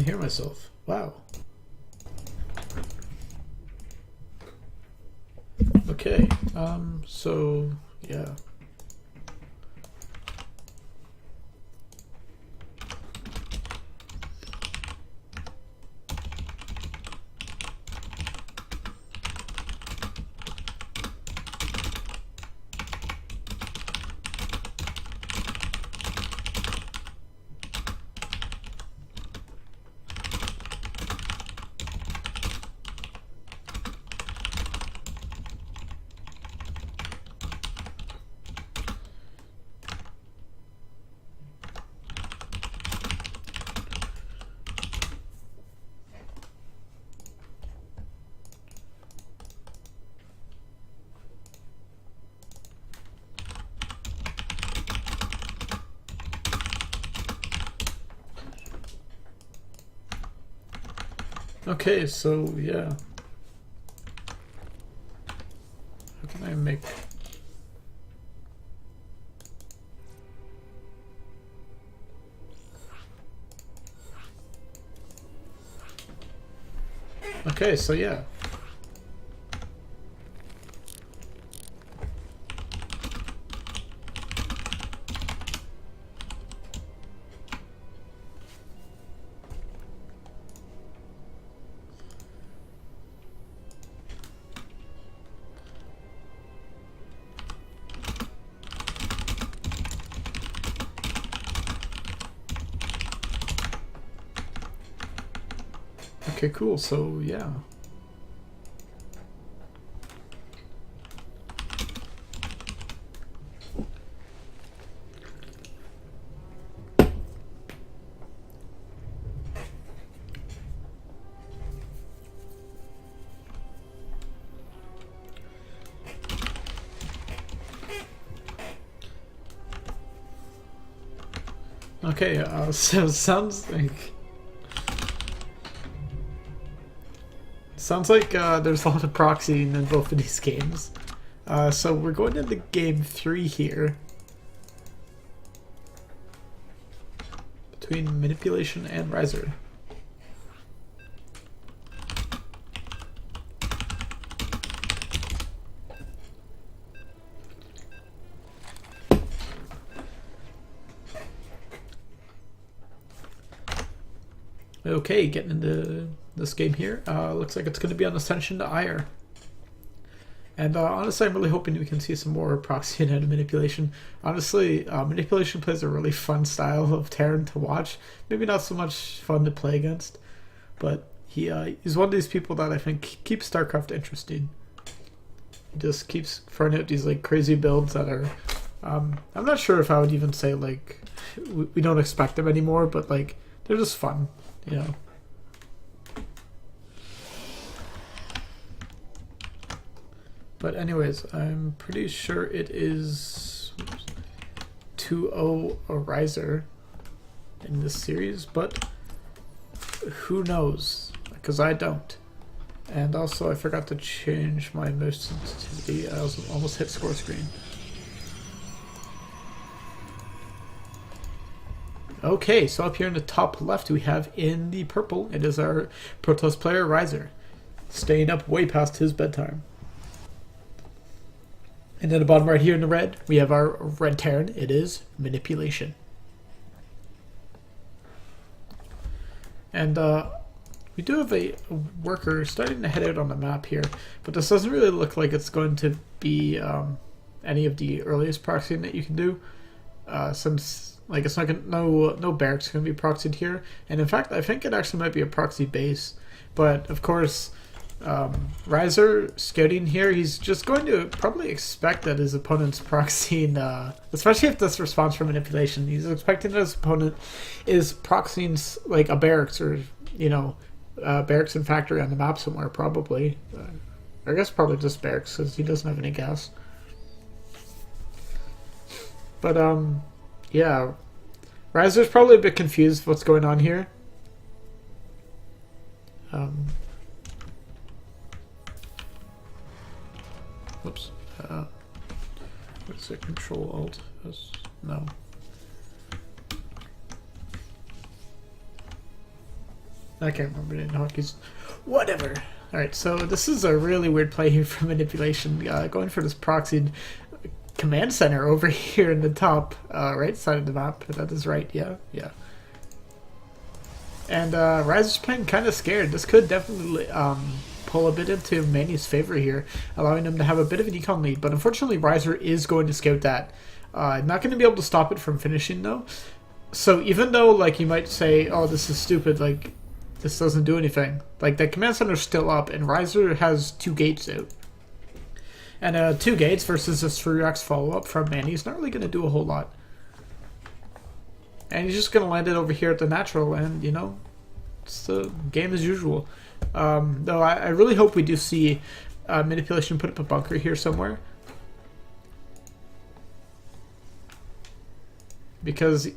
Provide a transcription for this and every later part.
even hear myself. Wow. Okay, so, yeah. Okay, so yeah. How can I make... Okay, so yeah. Okay, cool, so yeah. Okay, so it sounds like there's a lot of proxying in both of these games. So we're going into game 3 here. Between Manipulation and Rhizer. Okay, getting into this game here. Looks like it's going to be on Ascension to Ire. And honestly, I'm really hoping we can see some more proxy and manipulation. Honestly, manipulation plays a really fun style of Terran to watch. Maybe not so much fun to play against, but he's one of these people that I think keeps StarCraft interesting. He just keeps throwing out these like crazy builds that are... I'm not sure if I would even say like we don't expect them anymore, but like they're just fun, you know. But anyways, I'm pretty sure it is 2-0 a Rhizer in this series, but who knows? Because I don't. And also, I forgot to change my mouse sensitivity. I almost hit score screen. Okay, so up here in the top left, we have in the purple, it is our Protoss player Rhizer, staying up way past his bedtime. And in the bottom right here in the red, we have our red Terran. It is Manipulation. And we do have a worker starting to head out on the map here, but this doesn't really look like it's going to be any of the earliest proxying that you can do, since like it's not gonna, no barracks going to be proxied here. And in fact, I think it actually might be a proxy base, but of course. Rhizer scouting here, he's just going to probably expect that his opponent's proxying, especially if this response from manipulation, he's expecting that his opponent is proxying like a barracks or, you know, barracks and factory on the map somewhere, probably. I guess probably just barracks because he doesn't have any gas. But, yeah. Rhizer's probably a bit confused what's going on here. Whoops. What is it? Control Alt S? No. I can't remember in hockey's. Whatever. Alright, so this is a really weird play here for manipulation. Going for this proxied command center over here in the top right side of the map. That is right, yeah. And Rhizer's playing kind of scared. This could definitely pull a bit into Manny's favor here, allowing him to have a bit of an econ lead. But unfortunately, Rhizer is going to scout that. Not going to be able to stop it from finishing, though. So even though, like, you might say, oh, this is stupid, like, this doesn't do anything. Like, the command center's still up, and Rhizer has 2 gates out. And 2 gates versus a 3x follow-up from Manny is not really going to do a whole lot. And he's just going to land it over here at the natural, and, you know, it's the game as usual. Though I really hope we do see manipulation put up a bunker here somewhere. Because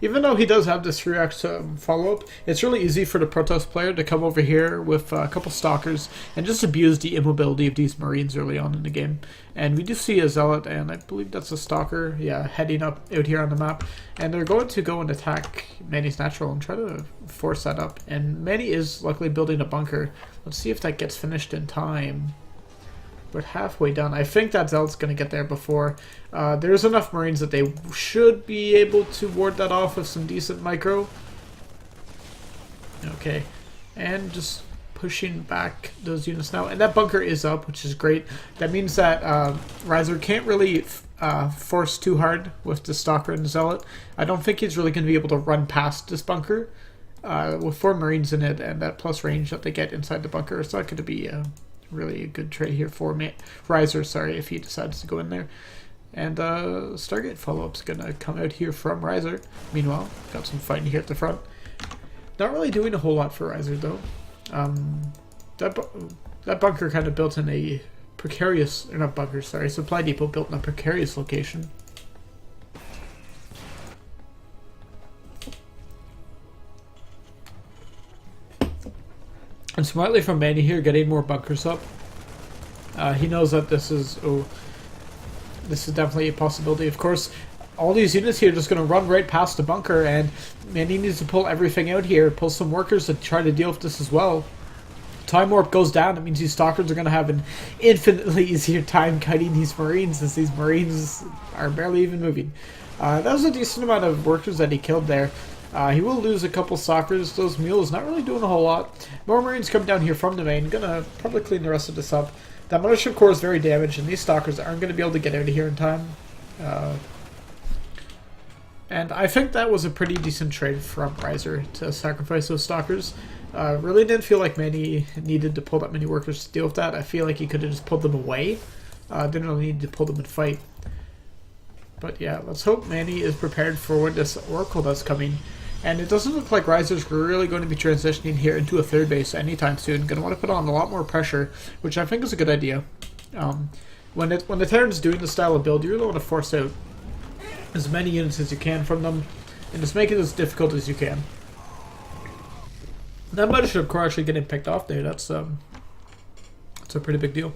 even though he does have this 3x follow-up, it's really easy for the Protoss player to come over here with a couple Stalkers and just abuse the immobility of these Marines early on in the game. And we do see a Zealot, and I believe that's a Stalker, yeah, heading up out here on the map. And they're going to go and attack Manny's natural and try to force that up. And Manny is luckily building a bunker. Let's see if that gets finished in time. We're halfway done. I think that Zealot's going to get there before. There's enough Marines that they should be able to ward that off with some decent micro. Okay. And just pushing back those units now. And that bunker is up, which is great. That means that Rhizer can't really force too hard with the Stalker and the Zealot. I don't think he's really going to be able to run past this bunker. With 4 Marines in it and that plus range that they get inside the bunker, it's not going to be really a good trade here for Rhizer, sorry, if he decides to go in there. And Stargate follow-up's gonna come out here from Rhizer. Meanwhile, got some fighting here at the front. Not really doing a whole lot for Rhizer, though. That bunker kind of built in a precarious, or not bunker, sorry, supply depot built in a precarious location. And smartly from Manny here, getting more bunkers up. He knows that this is definitely a possibility. Of course, all these units here are just going to run right past the bunker, and Manny needs to pull everything out here, pull some workers to try to deal with this as well. Time warp goes down, it means these Stalkers are going to have an infinitely easier time kiting these Marines, as these Marines are barely even moving. That was a decent amount of workers that he killed there. He will lose a couple Stalkers. Those mules not really doing a whole lot. More Marines come down here from the main. Gonna probably clean the rest of this up. That Mothership Core is very damaged, and these Stalkers aren't going to be able to get out of here in time. And I think that was a pretty decent trade from Rhizer to sacrifice those Stalkers. Really didn't feel like Manny needed to pull that many workers to deal with that. I feel like he could have just pulled them away. Didn't really need to pull them and fight. But yeah, let's hope Manny is prepared for when this Oracle that's coming. And it doesn't look like Rhizer's really going to be transitioning here into a 3rd base anytime soon. Going to want to put on a lot more pressure, which I think is a good idea. When the Terran's doing the style of build, you really want to force out as many units as you can from them, and just make it as difficult as you can. That Mothership Core actually getting picked off there, that's a pretty big deal.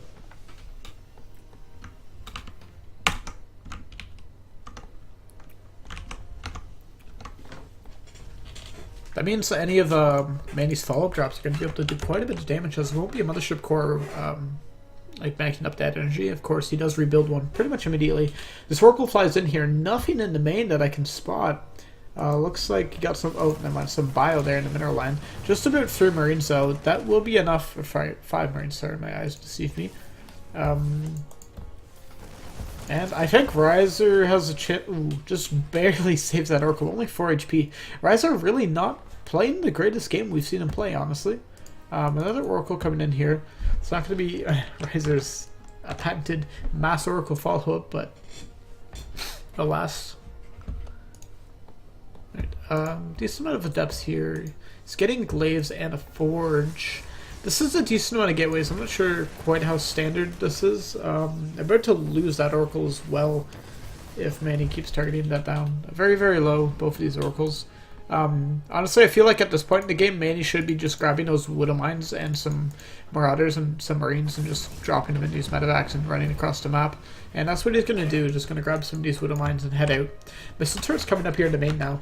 That means that any of Manny's follow-up drops are going to be able to do quite a bit of damage, as there won't be a Mothership Core like backing up that energy. Of course, he does rebuild one pretty much immediately. This Oracle flies in here. Nothing in the main that I can spot. Looks like he got some, oh, never mind, some bio there in the mineral line. Just about 3 Marines, though. That will be enough, or 5 Marines, sorry, my eyes deceive me. And I think Rhizer has a chance. Ooh, just barely saves that Oracle. Only 4 HP. Rhizer really not playing the greatest game we've seen him play, honestly. Another Oracle coming in here. It's not going to be Rhizer's a patented mass Oracle follow-up, but alas. Right, decent amount of adepts here. He's getting glaives and a forge. This is a decent amount of gateways. I'm not sure quite how standard this is. I'm about to lose that Oracle as well if Manny keeps targeting that down. Very, very low, both of these Oracles. Honestly, I feel like at this point in the game, Manny should be just grabbing those Widow Mines and some Marauders and some Marines and just dropping them into these medevacs and running across the map. And that's what he's going to do, just going to grab some of these Widow Mines and head out. Missile turret's coming up here in the main now.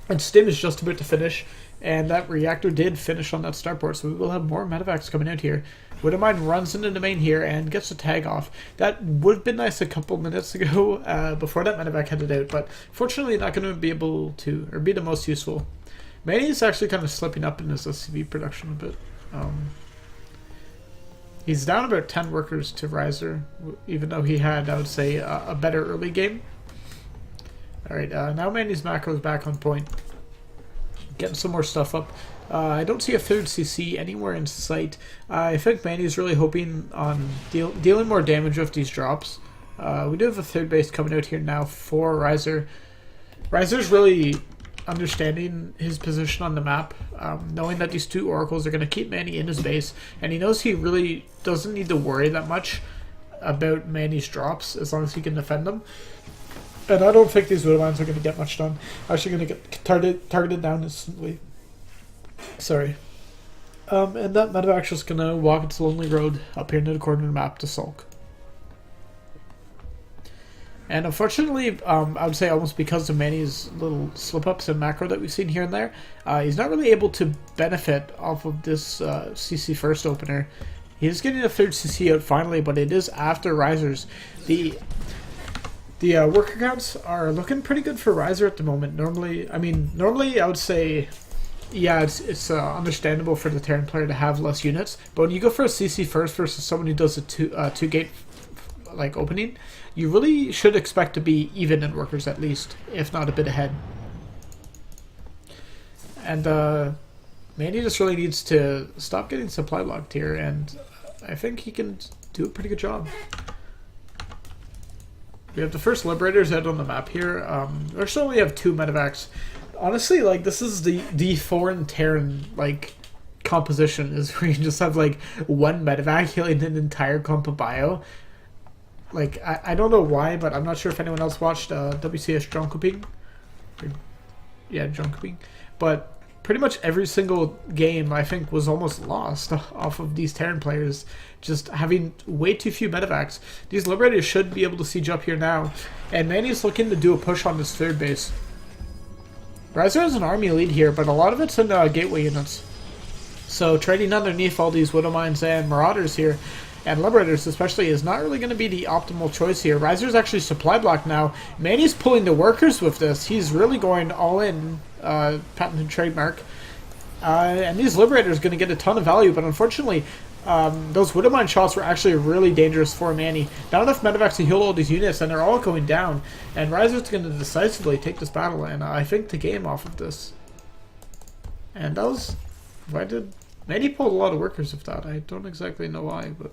And Stim is just about to finish. and that reactor did finish on that starport, so we will have more medevacs coming out here. Widowmine runs into the main here and gets a tag off. That would have been nice a couple minutes ago before that medevac headed out, but fortunately not going to be able to, or be the most useful. Manny is actually kind of slipping up in his SCV production a bit. He's down about 10 workers to Rhizer, even though he had, I would say, a better early game. Alright, now Manny's macro is back on point. Getting some more stuff up. I don't see a third CC anywhere in sight. I think Manny's really hoping on dealing more damage with these drops. We do have a third base coming out here now for Rhizer. Rhizer's really understanding his position on the map, knowing that these two oracles are going to keep Manny in his base, and he knows he really doesn't need to worry that much about Manny's drops as long as he can defend them. And I don't think these Widowmines are going to get much done. Actually going to get targeted down instantly. Sorry. And that medevac's just going to walk its lonely road up here into the corner of the map to sulk. And unfortunately, I would say almost because of Manny's little slip-ups and macro that we've seen here and there, he's not really able to benefit off of this CC first opener. He is getting a third CC out finally, but it is after Rhizer's. The worker counts are looking pretty good for Rhizer at the moment. Normally I would say, yeah, it's understandable for the Terran player to have less units, but when you go for a CC first versus someone who does a two gate like opening, you really should expect to be even in workers at least, if not a bit ahead. And Manny just really needs to stop getting supply blocked here, and I think he can do a pretty good job. We have the first Liberators out on the map here. We actually only have 2 medevacs. Honestly, like, this is the foreign Terran, like, composition, is where you just have, like, 1 medevac healing an entire clump of bio. Like, I don't know why, but I'm not sure if anyone else watched WCS Jonkoping. Yeah, Jonkoping. But pretty much every single game, I think, was almost lost off of these Terran players just having way too few medevacs. These Liberators should be able to siege up here now, and Manny's looking to do a push on this third base. Rhizer has an army lead here, but a lot of it's in gateway units. So trading underneath all these Widowmines and Marauders here, and Liberators especially, is not really going to be the optimal choice here. Rhizer's actually supply blocked now. Manny's pulling the workers with this. He's really going all in, patent and trademark. And these Liberators are going to get a ton of value, but unfortunately, those Widowmine shots were actually really dangerous for Manny. Not enough medevacs to heal all these units, and they're all going down. And Rhizer's going to decisively take this battle, and I think the game off of this. And that was... Why did... Manny pulled a lot of workers with that. I don't exactly know why, but...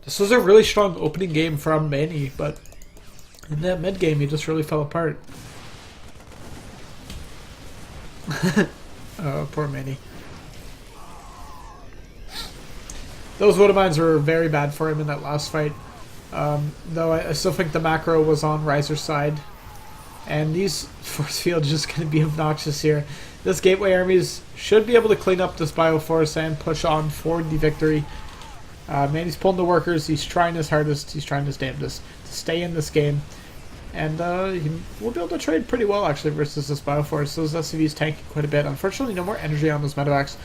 This was a really strong opening game from Manny, but in that mid game he just really fell apart. Oh, poor Manny. Those Widowmines were very bad for him in that last fight. Though I still think the macro was on Rhizer's side. And these force fields are just going to be obnoxious here. This gateway armies should be able to clean up this bioforce and push on for the victory. Manny's pulling the workers. He's trying his hardest. He's trying his damnedest to stay in this game. And he will be able to trade pretty well, actually, versus this bioforce. Those SCVs tanking quite a bit. Unfortunately, no more energy on those medevacs.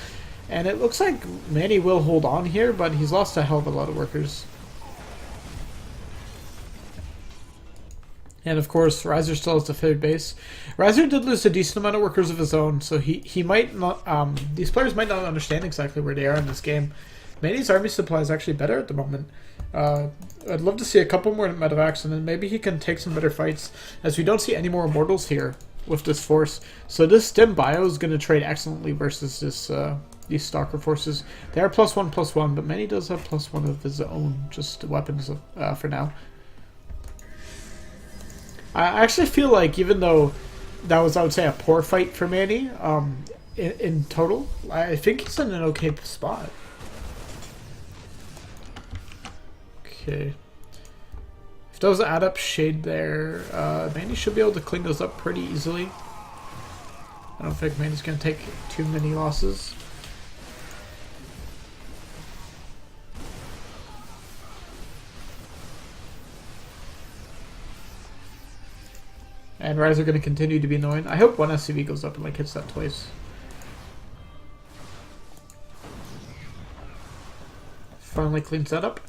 And it looks like Manny will hold on here, but he's lost a hell of a lot of workers. And of course, Rhizer still has the third base. Rhizer did lose a decent amount of workers of his own, so he might not... these players might not understand exactly where they are in this game. Manny's army supply is actually better at the moment. I'd love to see a couple more medevacs, and then maybe he can take some better fights, as we don't see any more immortals here with this force. So this stim bio is going to trade excellently versus this these stalker forces. They are +1/+1, but Manny does have +1 of his own, just weapons for now. I actually feel like, even though that was, I would say, a poor fight for Manny, in total, I think he's in an okay spot. Okay. If those add up shade there, Manny should be able to clean those up pretty easily. I don't think Manny's going to take too many losses. And Rhizer going to continue to be annoying. I hope one SCV goes up and like hits that twice. Finally cleans that up.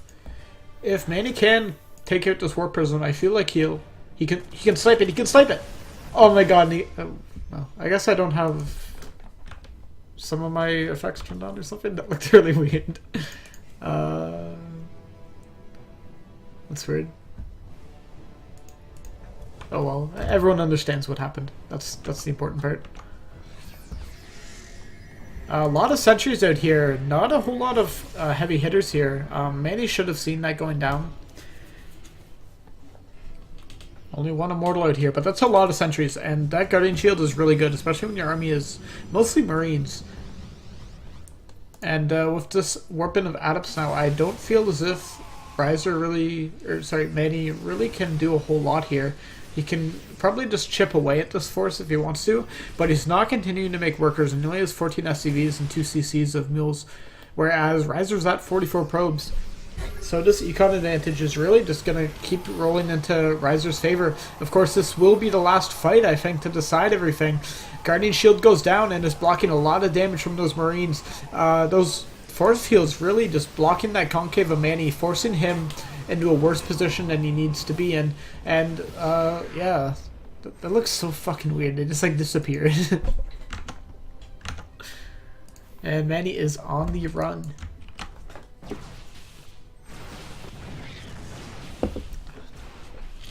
If Manny can take out this Warp Prism, I feel like he can snipe it. He can snipe it. Oh my god. Well, I guess I don't have some of my effects turned on or something. That looked really weird. That's weird. Oh well, everyone understands what happened. That's the important part. A lot of sentries out here. Not a whole lot of heavy hitters here. Manny should have seen that going down. Only one immortal out here, but that's a lot of sentries, and that Guardian Shield is really good, especially when your army is mostly Marines. And with this warping of Adepts now, I don't feel as if Manny really can do a whole lot here. He can probably just chip away at this force if he wants to, but he's not continuing to make workers, and he only has 14 SCVs and 2 CCs of mules, whereas Rhizer's at 44 probes. So this econ advantage is really just going to keep rolling into Rhizer's favor. Of course, this will be the last fight, I think, to decide everything. Guardian Shield goes down and is blocking a lot of damage from those Marines. Those force fields really just blocking that concave of Manny, forcing him into a worse position than he needs to be in. And, yeah, that looks so fucking weird. They just, like, disappeared. And Manny is on the run.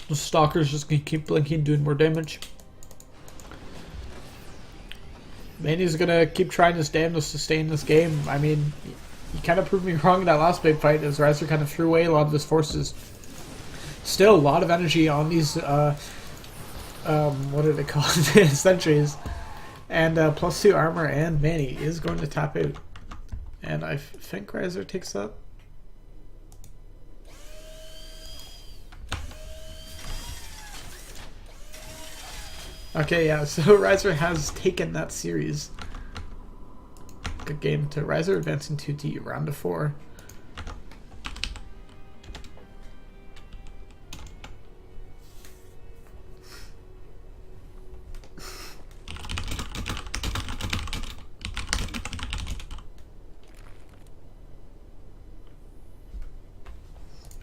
The Stalker's just gonna keep blinking, doing more damage. Manny's gonna keep trying his damnedest to stay in this game. I mean, he kind of proved me wrong in that last big fight as Rhizer kind of threw away a lot of his forces. Still, a lot of energy on these, what are they called? Sentries. And +2 armor, and Manny is going to tap out. And I think Rhizer takes that. Okay, yeah, so Rhizer has taken that series. Good game to Rhizer, advancing to the round of 4.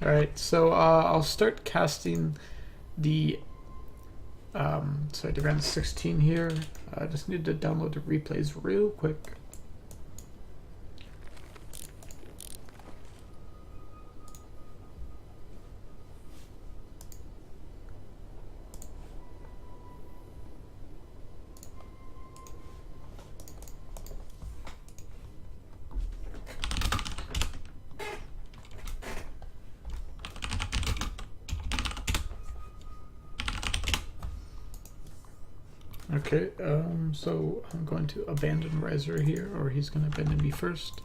Alright, so I'll start casting the so I did round 16 here. I just need to download the replays real quick. Okay, so I'm going to abandon Rhizer here, or he's going to abandon me first.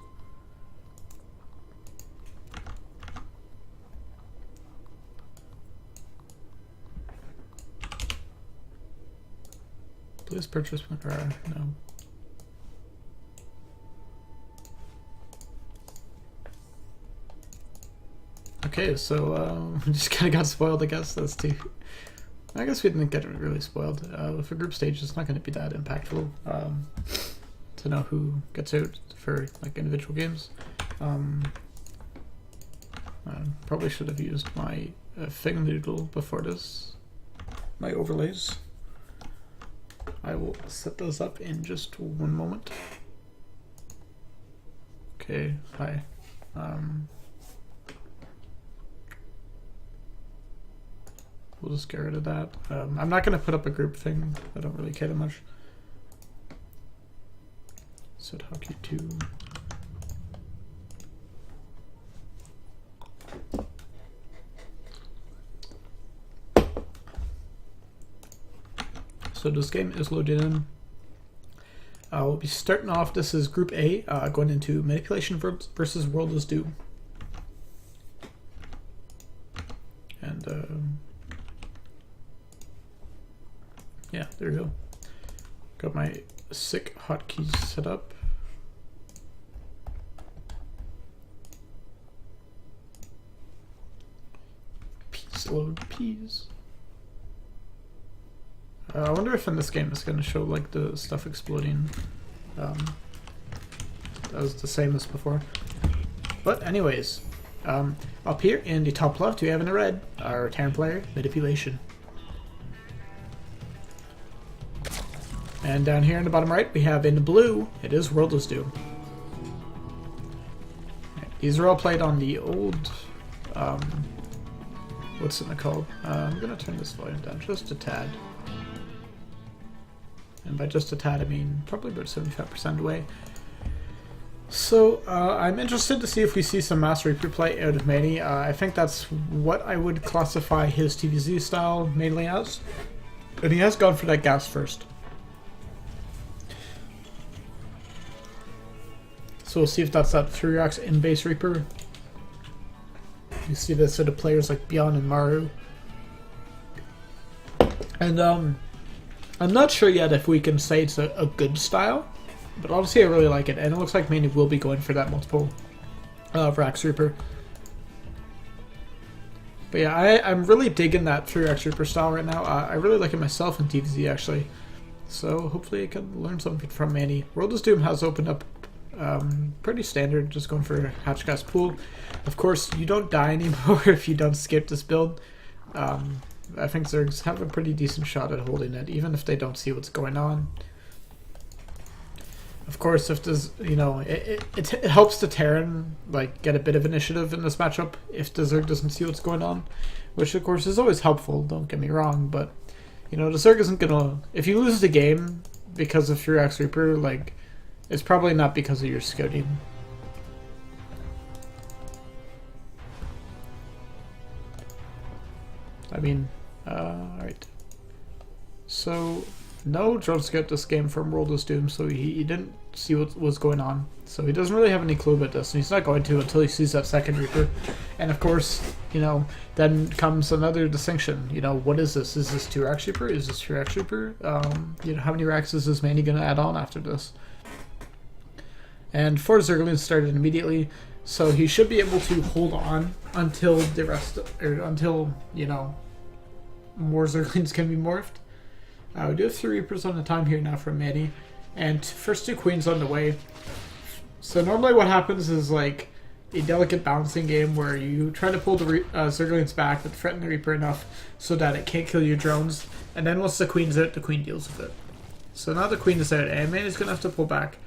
Please purchase my car. No. Okay, so just kind of got spoiled, I guess. That's too. I guess we didn't get really spoiled. With a group stage, it's not going to be that impactful to know who gets out for like individual games. I probably should have used my Fig Noodle before this. My overlays. I will set those up in just one moment. Okay, hi. We'll just get rid of that. I'm not going to put up a group thing. I don't really care that much. Set hockey 2. So this game is loaded in. We'll be starting off. This is Group A, going into Manipulation versus World is Due. And yeah, there we go. Got my sick hotkeys set up. Peas load peas. I wonder if in this game it's going to show like the stuff exploding. That was the same as before. But anyways, up here in the top left we have in the red our Terran player, Manipulation. And down here in the bottom right we have in the blue, it is Worldless Doom. These are all played on the old, what's it called? I'm going to turn this volume down just a tad. And by just a tad I mean probably about 75% away. So I'm interested to see if we see some Master Reaper play out of Manny. I think that's what I would classify his TVZ style mainly as. And he has gone for that gas first. So we'll see if that's that 3-axe in base Reaper. You see this with the players like Beyond and Maru. And I'm not sure yet if we can say it's a good style, but obviously I really like it, and it looks like Manny will be going for that multiple Rax Reaper. But yeah, I'm really digging that 3-axe Reaper style right now. I really like it myself in TVZ actually, so hopefully I can learn something from Manny. Worldless Doom has opened up pretty standard, just going for hatch gas pool. Of course, you don't die anymore if you don't skip this build. I think Zergs have a pretty decent shot at holding it, even if they don't see what's going on. Of course, if there's, you know, it helps the Terran like get a bit of initiative in this matchup if the Zerg doesn't see what's going on, which of course is always helpful. Don't get me wrong, but you know the Zerg isn't gonna. If you lose the game because of 3-axe Reaper, like, it's probably not because of your scouting. I mean, alright. So, no drone scout this game from Worldless Doom, so he didn't see what was going on. So he doesn't really have any clue about this, and he's not going to until he sees that second Reaper. And of course, you know, then comes another distinction. You know, what is this? Is this 2-axe Reaper? Is this 3-axe Reaper? You know, how many racks is this Manny going to add on after this? And 4 Zerglings started immediately, so he should be able to hold on until the rest, or until, you know, more Zerglings can be morphed. We do have 3 Reapers on the time here now from Manny, and first 2 Queens on the way. So normally what happens is like a delicate balancing game where you try to pull the Zerglings back but threaten the Reaper enough so that it can't kill your drones, and then once the Queen's out, the Queen deals with it. So now the Queen is out, and Manny's going to have to pull back.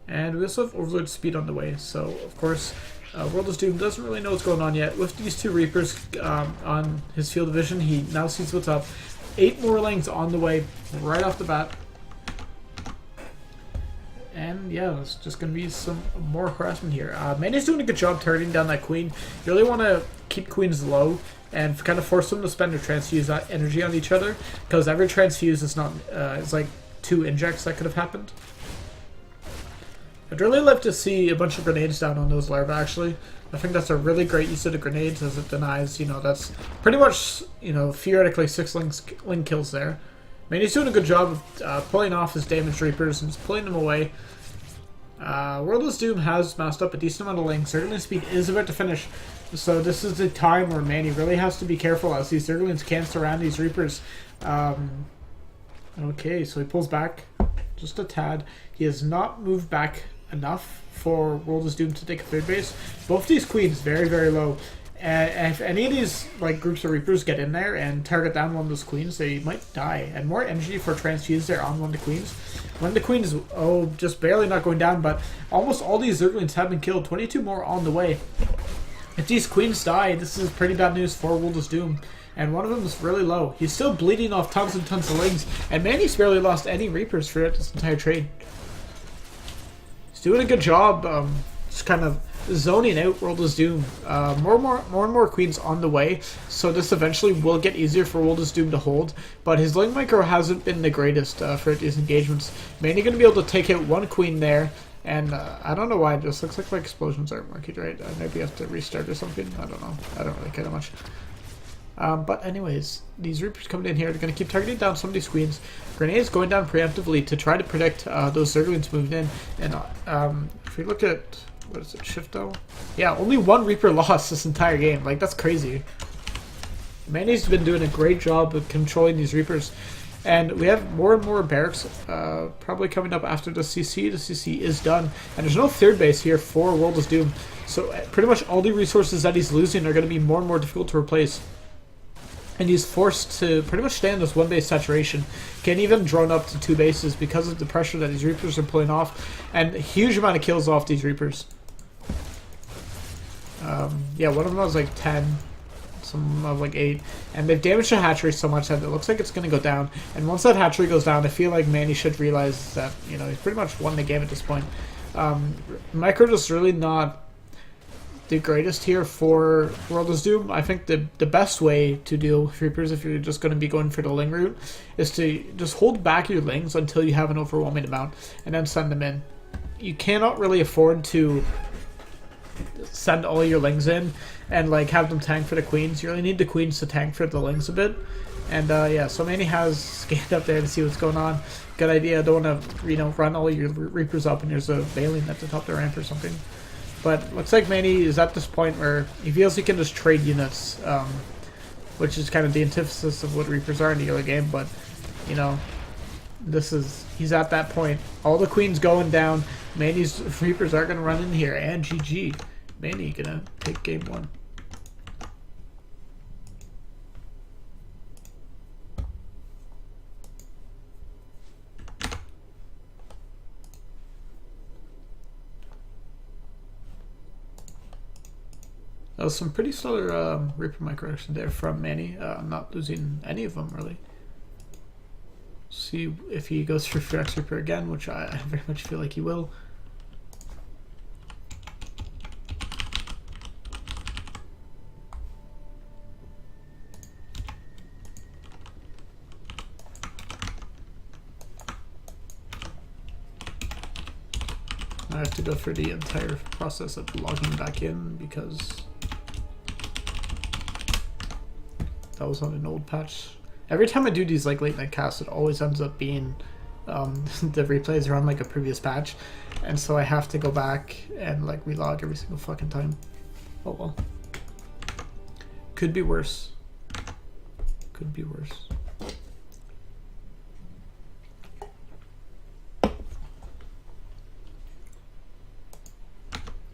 And we also have Overload Speed on the way, so of course Worldless Doom doesn't really know what's going on yet. With these 2 Reapers on his field of vision, he now sees what's up. 8 more lanes on the way, right off the bat. And yeah, it's just going to be some more harassment here. Manny's doing a good job turning down that Queen. You really want to keep Queens low and kind of force them to spend their transfuse energy on each other, because every transfuse is not, it's like 2 injects that could have happened. I'd really love to see a bunch of grenades down on those larvae, actually. I think that's a really great use of the grenades, as it denies, you know, that's pretty much, you know, theoretically 6 link kills there. I mean, he's doing a good job of pulling off his damaged Reapers and just pulling them away. Worldless Doom has masked up a decent amount of links. Zergling speed is about to finish, so this is the time where Manny really has to be careful, as these Zerglings can surround these Reapers. Okay, so he pulls back just a tad. He has not moved back enough for Worldless Doom to take a 3rd base. Both these Queens very, very low. And if any of these like groups of Reapers get in there and target down one of those Queens, they might die. And more energy for transfuse there on one of the Queens. One of the Queens is, just barely not going down, but almost all these Zerglings have been killed. 22 more on the way. If these Queens die, this is pretty bad news for Worldless Doom. And one of them is really low. He's still bleeding off tons and tons of lings. And Manny's barely lost any Reapers throughout this entire trade. He's doing a good job, just kind of zoning out Worldless Doom. More and more Queens on the way, so this eventually will get easier for Worldless Doom to hold, but his link micro hasn't been the greatest for these engagements. Mainly going to be able to take out 1 Queen there, and I don't know why it just looks like my explosions aren't working right. Maybe I have to restart or something. I don't know. I don't really care that much. But anyways, these Reapers coming in here, they're going to keep targeting down some of these Queens. Grenades going down preemptively to try to predict those Zerglings moving in. And if we look at, what is it, Shifto? Yeah, only 1 Reaper lost this entire game. Like, that's crazy. Manny's been doing a great job of controlling these Reapers. And we have more and more barracks probably coming up after the CC. The CC is done. And there's no third base here for World is Doom. So pretty much all the resources that he's losing are going to be more and more difficult to replace. And he's forced to pretty much stay in this one base saturation. Can't even drone up to 2 bases because of the pressure that these Reapers are pulling off. And a huge amount of kills off these Reapers. Yeah, one of them was like 10. Some of like 8, and they've damaged the hatchery so much that it looks like it's going to go down. And once that hatchery goes down, I feel like Manny should realize that, you know, he's pretty much won the game at this point. Micro is really not the greatest here for World is Doom. I think the best way to deal with Reapers, if you're just going to be going for the Ling route, is to just hold back your Lings until you have an overwhelming amount, and then send them in. You cannot really afford to send all your Lings in and like have them tank for the Queens. You really need the Queens to tank for the Lings a bit. And yeah, so Manny has scanned up there to see what's going on. Good idea. Don't want to, you know, run all your Reapers up and there's a Veiling at the top of the ramp or something. But looks like Manny is at this point where he feels he can just trade units, which is kind of the antithesis of what Reapers are in the early game. But you know, he's at that point. All the Queens going down. Manny's Reapers are going to run in here, and GG. Manny gonna take game 1. That was some pretty stellar Reaper micro action there from Manny. Not losing any of them really. See if he goes for Phoenix Reaper again, which I very much feel like he will. I have to go through the entire process of logging back in because that was on an old patch. Every time I do these like late night casts, it always ends up being the replays are on like a previous patch, and so I have to go back and like relog every single fucking time. Oh well. Could be worse. Could be worse.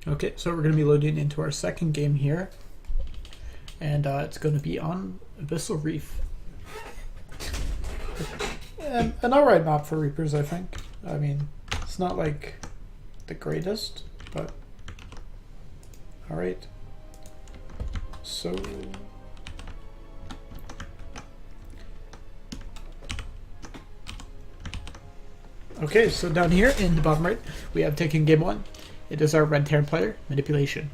Okay, so we're going to be loading into our second game here, and it's going to be on Abyssal Reef. And an alright map for Reapers, I think. I mean, it's not like the greatest, but alright. So okay, so down here in the bottom right, we have taken game 1. It is our red Terran player, Manipulation.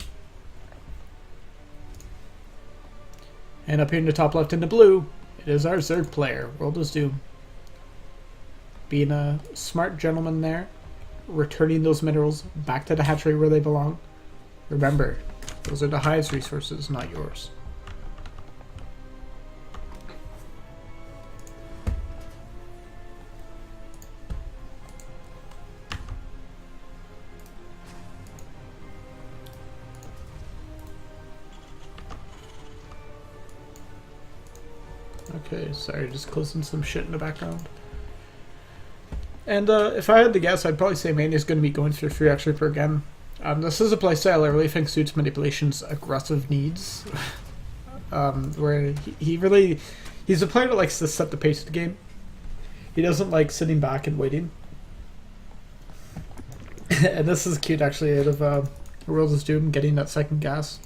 And up here in the top left in the blue, it is our Zerg player, World is Doom. Being a smart gentleman there, returning those minerals back to the hatchery where they belong. Remember, those are the hive's resources, not yours. Okay, sorry, just closing some shit in the background. And if I had to guess, I'd probably say Mania's going to be going through 3x Reaper again. This is a playstyle I really think suits Manipulation's aggressive needs. Where he's a player that likes to set the pace of the game. He doesn't like sitting back and waiting. And this is cute actually, out of World is Doom getting that second gas.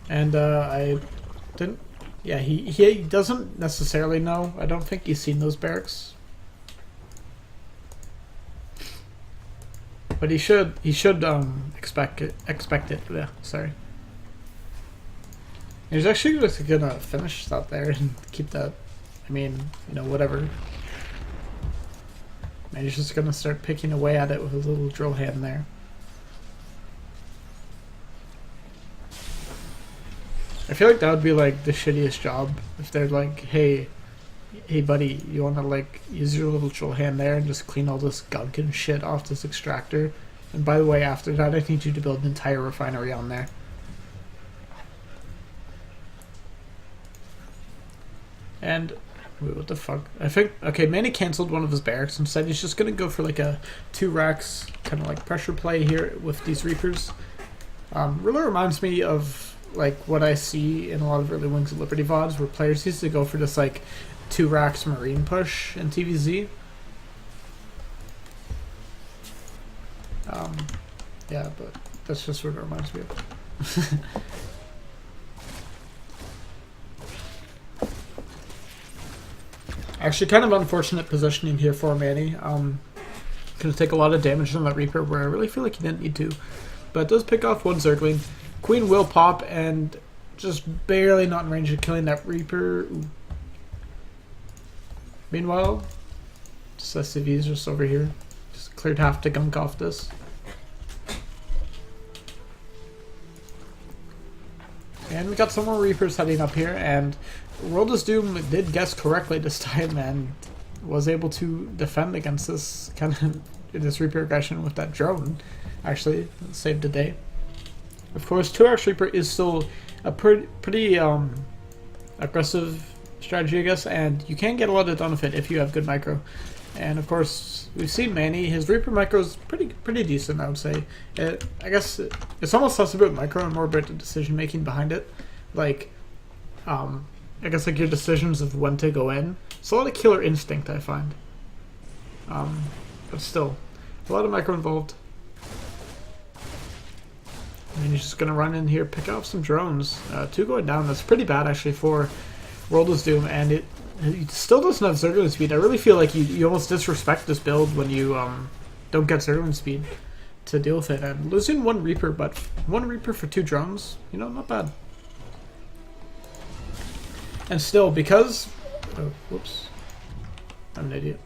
And I didn't... Yeah, he doesn't necessarily know. I don't think he's seen those barracks. But he should expect it. Yeah, sorry. He's actually just gonna finish that there and keep that. I mean, you know, whatever. And he's just gonna start picking away at it with his little drill hand there. I feel like that would be like the shittiest job if they're like, hey buddy, you wanna like use your little drill hand there and just clean all this gunk and shit off this extractor. And by the way, after that I need you to build an entire refinery on there. And wait, what the fuck? I think okay, Manny canceled one of his barracks. Instead, he's just gonna go for like a 2 racks kind of like pressure play here with these Reapers. Really reminds me of like what I see in a lot of early Wings of Liberty VODs, where players used to go for this like 2 racks Marine push in TVZ. Yeah, but that's just what it reminds me of. Actually, kind of unfortunate positioning here for Manny. Gonna take a lot of damage on that Reaper, where I really feel like he didn't need to. But it does pick off one Zergling. Queen will pop, and just barely not in range of killing that Reaper. Ooh. Meanwhile, just SCV is just over here. Just cleared half to gunk off this. And we got some more Reapers heading up here, and World is Doom did guess correctly this time and was able to defend against this kind of this Reaper aggression with that drone. Actually, saved the day. Of course, 2-Arch Reaper is still a pretty aggressive strategy, I guess, and you can get a lot of done with it if you have good micro. And of course, we've seen Manny. His Reaper micro is pretty decent, I would say. I guess it's almost less about micro and more about the decision making behind it. Like, I guess like your decisions of when to go in. It's a lot of killer instinct, I find. But still, a lot of micro involved. And he's just gonna run in here, pick up some drones. 2 going down. That's pretty bad actually for World is Doom, and it still doesn't have Zergling speed. I really feel like you almost disrespect this build when you don't get Zergling speed to deal with it. And losing 1 Reaper, but 1 Reaper for 2 drones, you know, not bad. And still, because... Oh, whoops. I'm an idiot.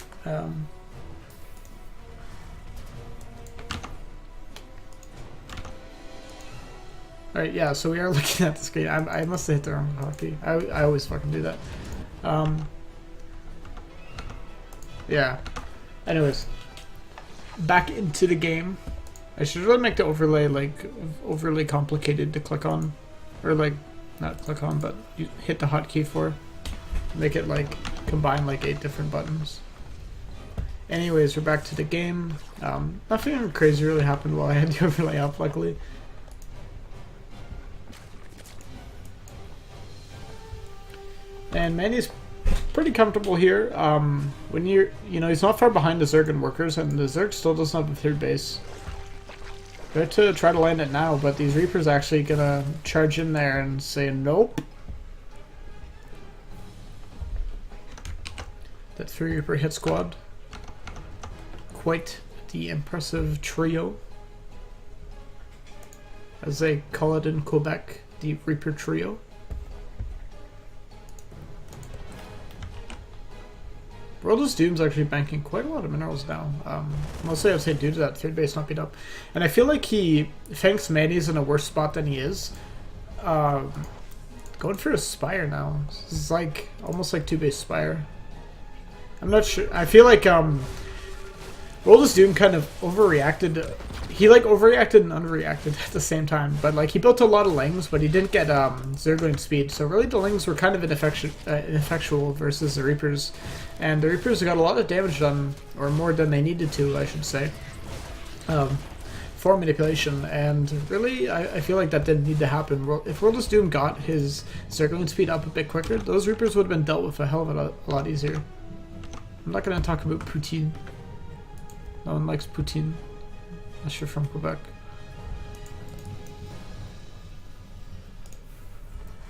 Alright, yeah, so we are looking at the screen. I must have hit the wrong hotkey. I always fucking do that. Yeah. Anyways, back into the game. I should really make the overlay like overly complicated to click on, or like not click on, but you hit the hotkey for. Make it like combine like 8 different buttons. Anyways, we're back to the game. Nothing crazy really happened while I had the overlay up, luckily. And Manny's pretty comfortable here. When you know, he's not far behind the Zerg workers, and the Zerg still doesn't have a 3rd base. They're to try to land it now, but these Reapers actually gonna charge in there and say nope. That 3 Reaper hit squad. Quite the impressive trio, as they call it in Quebec, the Reaper trio. World is Doom's actually banking quite a lot of minerals now. Mostly I would say due to that 3rd base not beat up. And I feel like he thinks Manny's in a worse spot than he is. Going for a Spire now. This is like almost like 2-base Spire. I'm not sure. I feel like World is Doom kind of overreacted. He like overreacted and underreacted at the same time. But like he built a lot of Lings, but he didn't get Zergling speed. So really the Lings were kind of ineffectual versus the Reapers. And the Reapers got a lot of damage done, or more than they needed to, I should say, for manipulation. And really, I feel like that didn't need to happen. If World is Doom got his Zergling speed up a bit quicker, those Reapers would have been dealt with a hell of a lot easier. I'm not going to talk about Poutine. No one likes Poutine, unless you're from Quebec.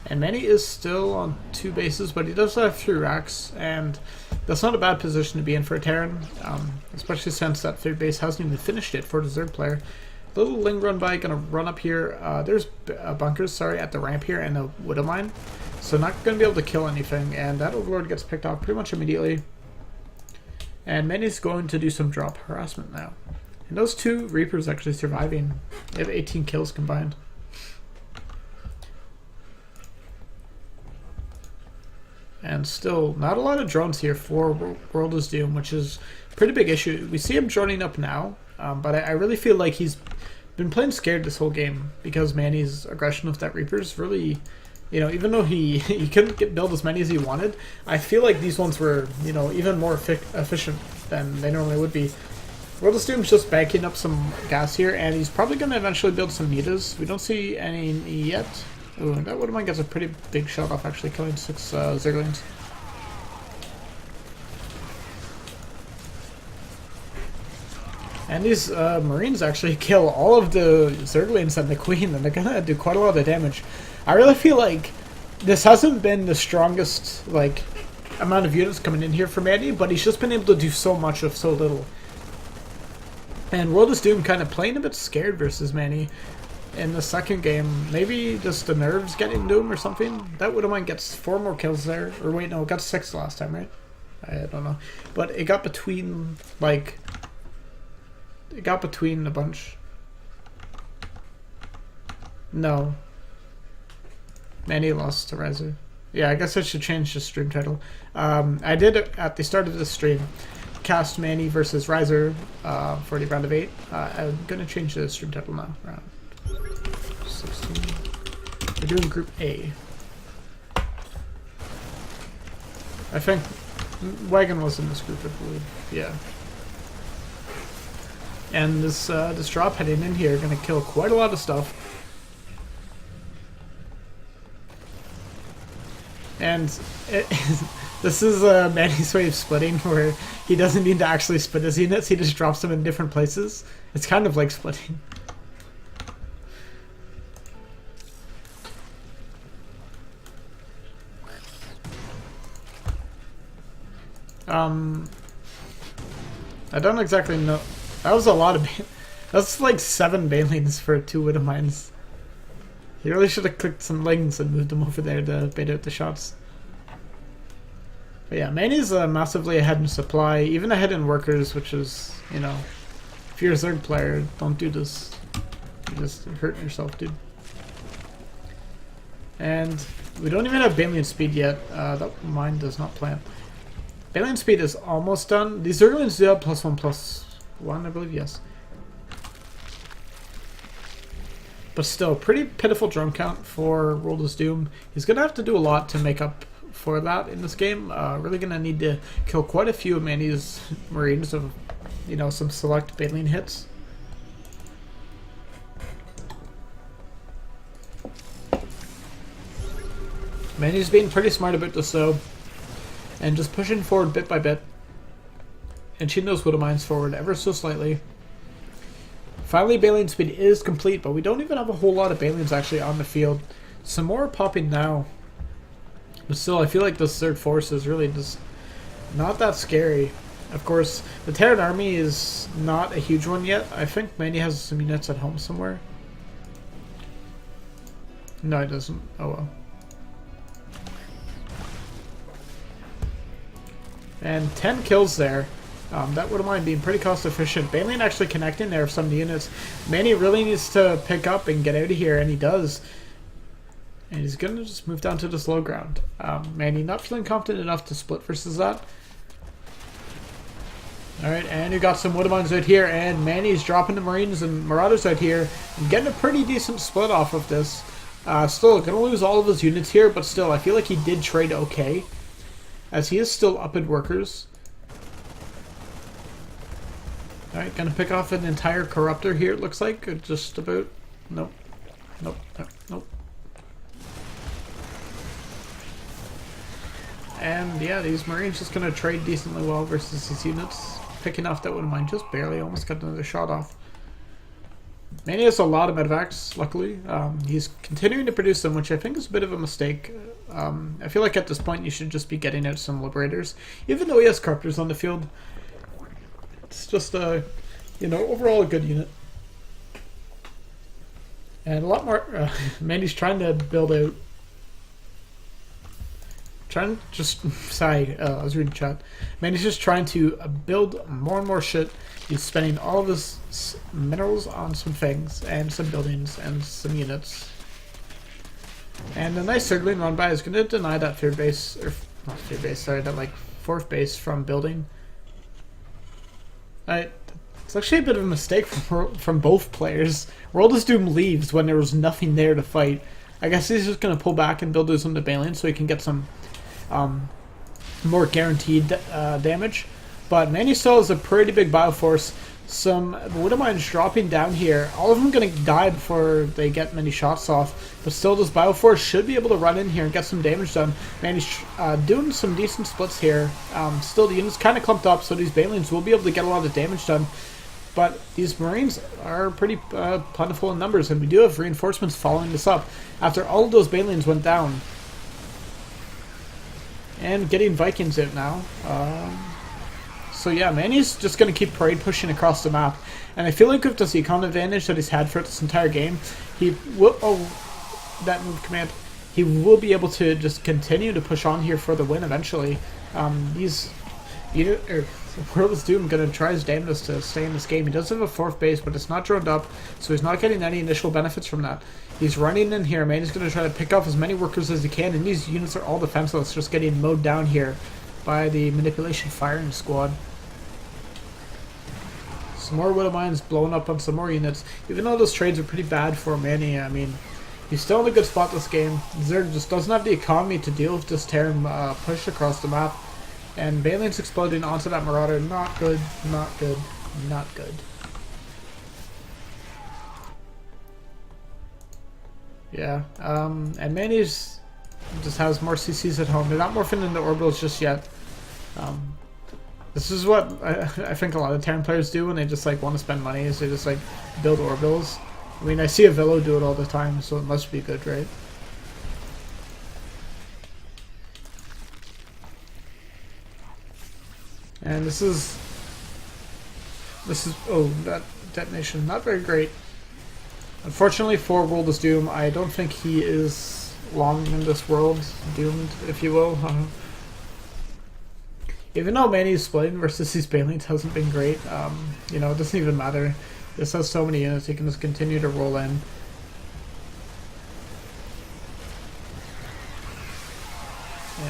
And Manny is still on 2 bases, but he does have 3 racks, and that's not a bad position to be in for a Terran, especially since that 3rd base hasn't even finished it for the Zerg player. Little Ling run by, gonna run up here. There's bunkers, sorry, at the ramp here and a Widow Mine, so not gonna be able to kill anything, and that Overlord gets picked off pretty much immediately. And Manny's going to do some drop harassment now. And those 2 Reapers actually surviving. They have 18 kills combined. And still, not a lot of drones here for World is Doom, which is a pretty big issue. We see him droning up now, but I really feel like he's been playing scared this whole game because Manny's aggression with that Reaper is really You know, even though he couldn't build as many as he wanted, I feel like these ones were, you know, even more efficient than they normally would be. World Doom's just backing up some gas here, and he's probably going to eventually build some Nitas. We don't see any yet. Ooh, that Woodmine gets a pretty big shot off, actually, killing 6 Zerglings. And these Marines actually kill all of the Zerglings and the Queen, and they're going to do quite a lot of damage. I really feel like this hasn't been the strongest, like, amount of units coming in here for Manny, but he's just been able to do so much of so little. And World of Doom kind of playing a bit scared versus Manny in the second game. Maybe just the nerves getting to him or something. That Widowmine gets 4 more kills there. Or wait, no, it got 6 last time, right? I don't know. But it got between, like... It got between a bunch. No. Manny lost to Rhizer. Yeah, I guess I should change the stream title. I did, at the start of this stream, cast Manny versus Rhizer for the round of 8. I'm going to change the stream title now. Round 16. We're doing Group A. I think Wagon was in this group, I believe. Yeah. And this drop heading in here going to kill quite a lot of stuff. And this is Manny's way of splitting, where he doesn't need to actually split his units, he just drops them in different places. It's kind of like splitting. I don't exactly know. That was a lot of... That's like 7 Banelings for 2 Widowmines. He really should have clicked some lings and moved them over there to bait out the shots. But yeah, Manny's massively ahead in supply, even ahead in workers, which is, you know, if you're a third player, don't do this. You're just hurting yourself, dude. And we don't even have Banelian speed yet. That mine does not plant. Banelian speed is almost done. These Zerglings do have +1/+1, I believe, yes. But still, pretty pitiful drum count for World of Doom. He's going to have to do a lot to make up for that in this game. Really going to need to kill quite a few of Manny's Marines of, you know, some select Baleen hits. Manny's being pretty smart about this though, and just pushing forward bit by bit, inching those Widowmines forward ever so slightly. Finally, Baleen speed is complete, but we don't even have a whole lot of Baleens actually on the field. Some more are popping now. But still, I feel like this third force is really just not that scary. Of course, the Terran army is not a huge one yet. I think Manny has some units at home somewhere. No, he doesn't. Oh well. And 10 kills there. That wouldn't mind being pretty cost efficient. Baleen actually connecting there with some of the units. Manny really needs to pick up and get out of here, and he does. And he's going to just move down to this low ground. Manny not feeling confident enough to split versus that. Alright, and we got some Widowmines out here, and Manny's dropping the Marines and Marauders out here, and getting a pretty decent split off of this. Still, going to lose all of his units here, but still, I feel like he did trade okay, as he is still up in workers. Alright, gonna pick off an entire Corruptor here, it looks like. Just about. Nope. Nope. Nope. Nope. And yeah, these Marines just gonna trade decently well versus his units. Picking off that one of mine just barely, almost got another shot off. Manny has a lot of medevacs, luckily. He's continuing to produce them, which I think is a bit of a mistake. I feel like at this point you should just be getting out some Liberators, even though he has Corruptors on the field. It's just a, you know, overall a good unit. And a lot more, Mandy's trying to build out, sorry, I was reading chat. Mandy's just trying to build more and more shit. He's spending all of his minerals on some things, and some buildings, and some units. And a nice circling run by is going to deny that third base, or not third base, sorry, that like fourth base from building. It's actually a bit of a mistake from both players. World of Doom leaves when there was nothing there to fight. I guess he's just going to pull back and build his own Balian so he can get some more guaranteed damage. But Manny still has a pretty big Bioforce. Some Widowmines dropping down here. All of them going to die before they get many shots off. But still, this Bioforce should be able to run in here and get some damage done. Manny's doing some decent splits here. Still, the unit's kind of clumped up, so these Balians will be able to get a lot of damage done. But these Marines are pretty plentiful in numbers, and we do have reinforcements following this up. After all of those Balians went down. And getting Vikings out now. So yeah, Manny's just going to keep parade pushing across the map. And I feel like with this econ advantage that he's had for this entire game, he will... Oh, that move command. He will be able to just continue to push on here for the win eventually. World is Doom going to try his damnedest to stay in this game. He does have a 4th base, but it's not droned up, so he's not getting any initial benefits from that. He's running in here. Manny's going to try to pick off as many workers as he can, and these units are all defenseless, just getting mowed down here by the manipulation firing squad. Some more Widowmines blowing up on some more units. Even though those trades are pretty bad for Manny, I mean, he's still in a good spot this game. Zerg just doesn't have the economy to deal with this Terran push across the map. And Balian's exploding onto that Marauder. Not good, not good, not good. Yeah, and Manny's just has more CCs at home. They're not morphing into orbitals just yet. This is what I think a lot of Terran players do when they just like want to spend money, is they just like build orbitals. I mean, I see a Velo do it all the time, so it must be good, right? And this is oh, that detonation, not very great. Unfortunately for World is Doom, I don't think he is long in this world, doomed, if you will. Even though Manny's splitting versus these Balians hasn't been great, you know, it doesn't even matter. This has so many units, he can just continue to roll in.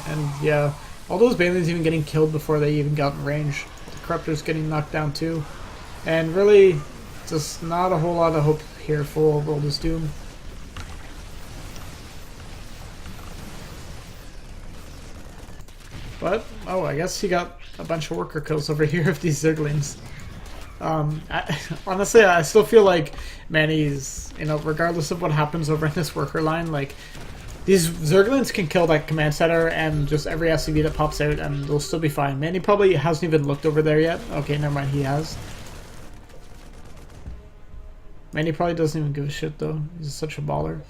And yeah, all those Balians even getting killed before they even got in range. The Corruptor's getting knocked down too. And really, just not a whole lot of hope here for World is Doom. But, oh, I guess he got a bunch of worker kills over here of these Zerglings. Honestly, I still feel like Manny's, you know, regardless of what happens over in this worker line, like, these Zerglings can kill that command center and just every SCV that pops out and they'll still be fine. Manny probably hasn't even looked over there yet. Okay, never mind, he has. Manny probably doesn't even give a shit though. He's such a baller.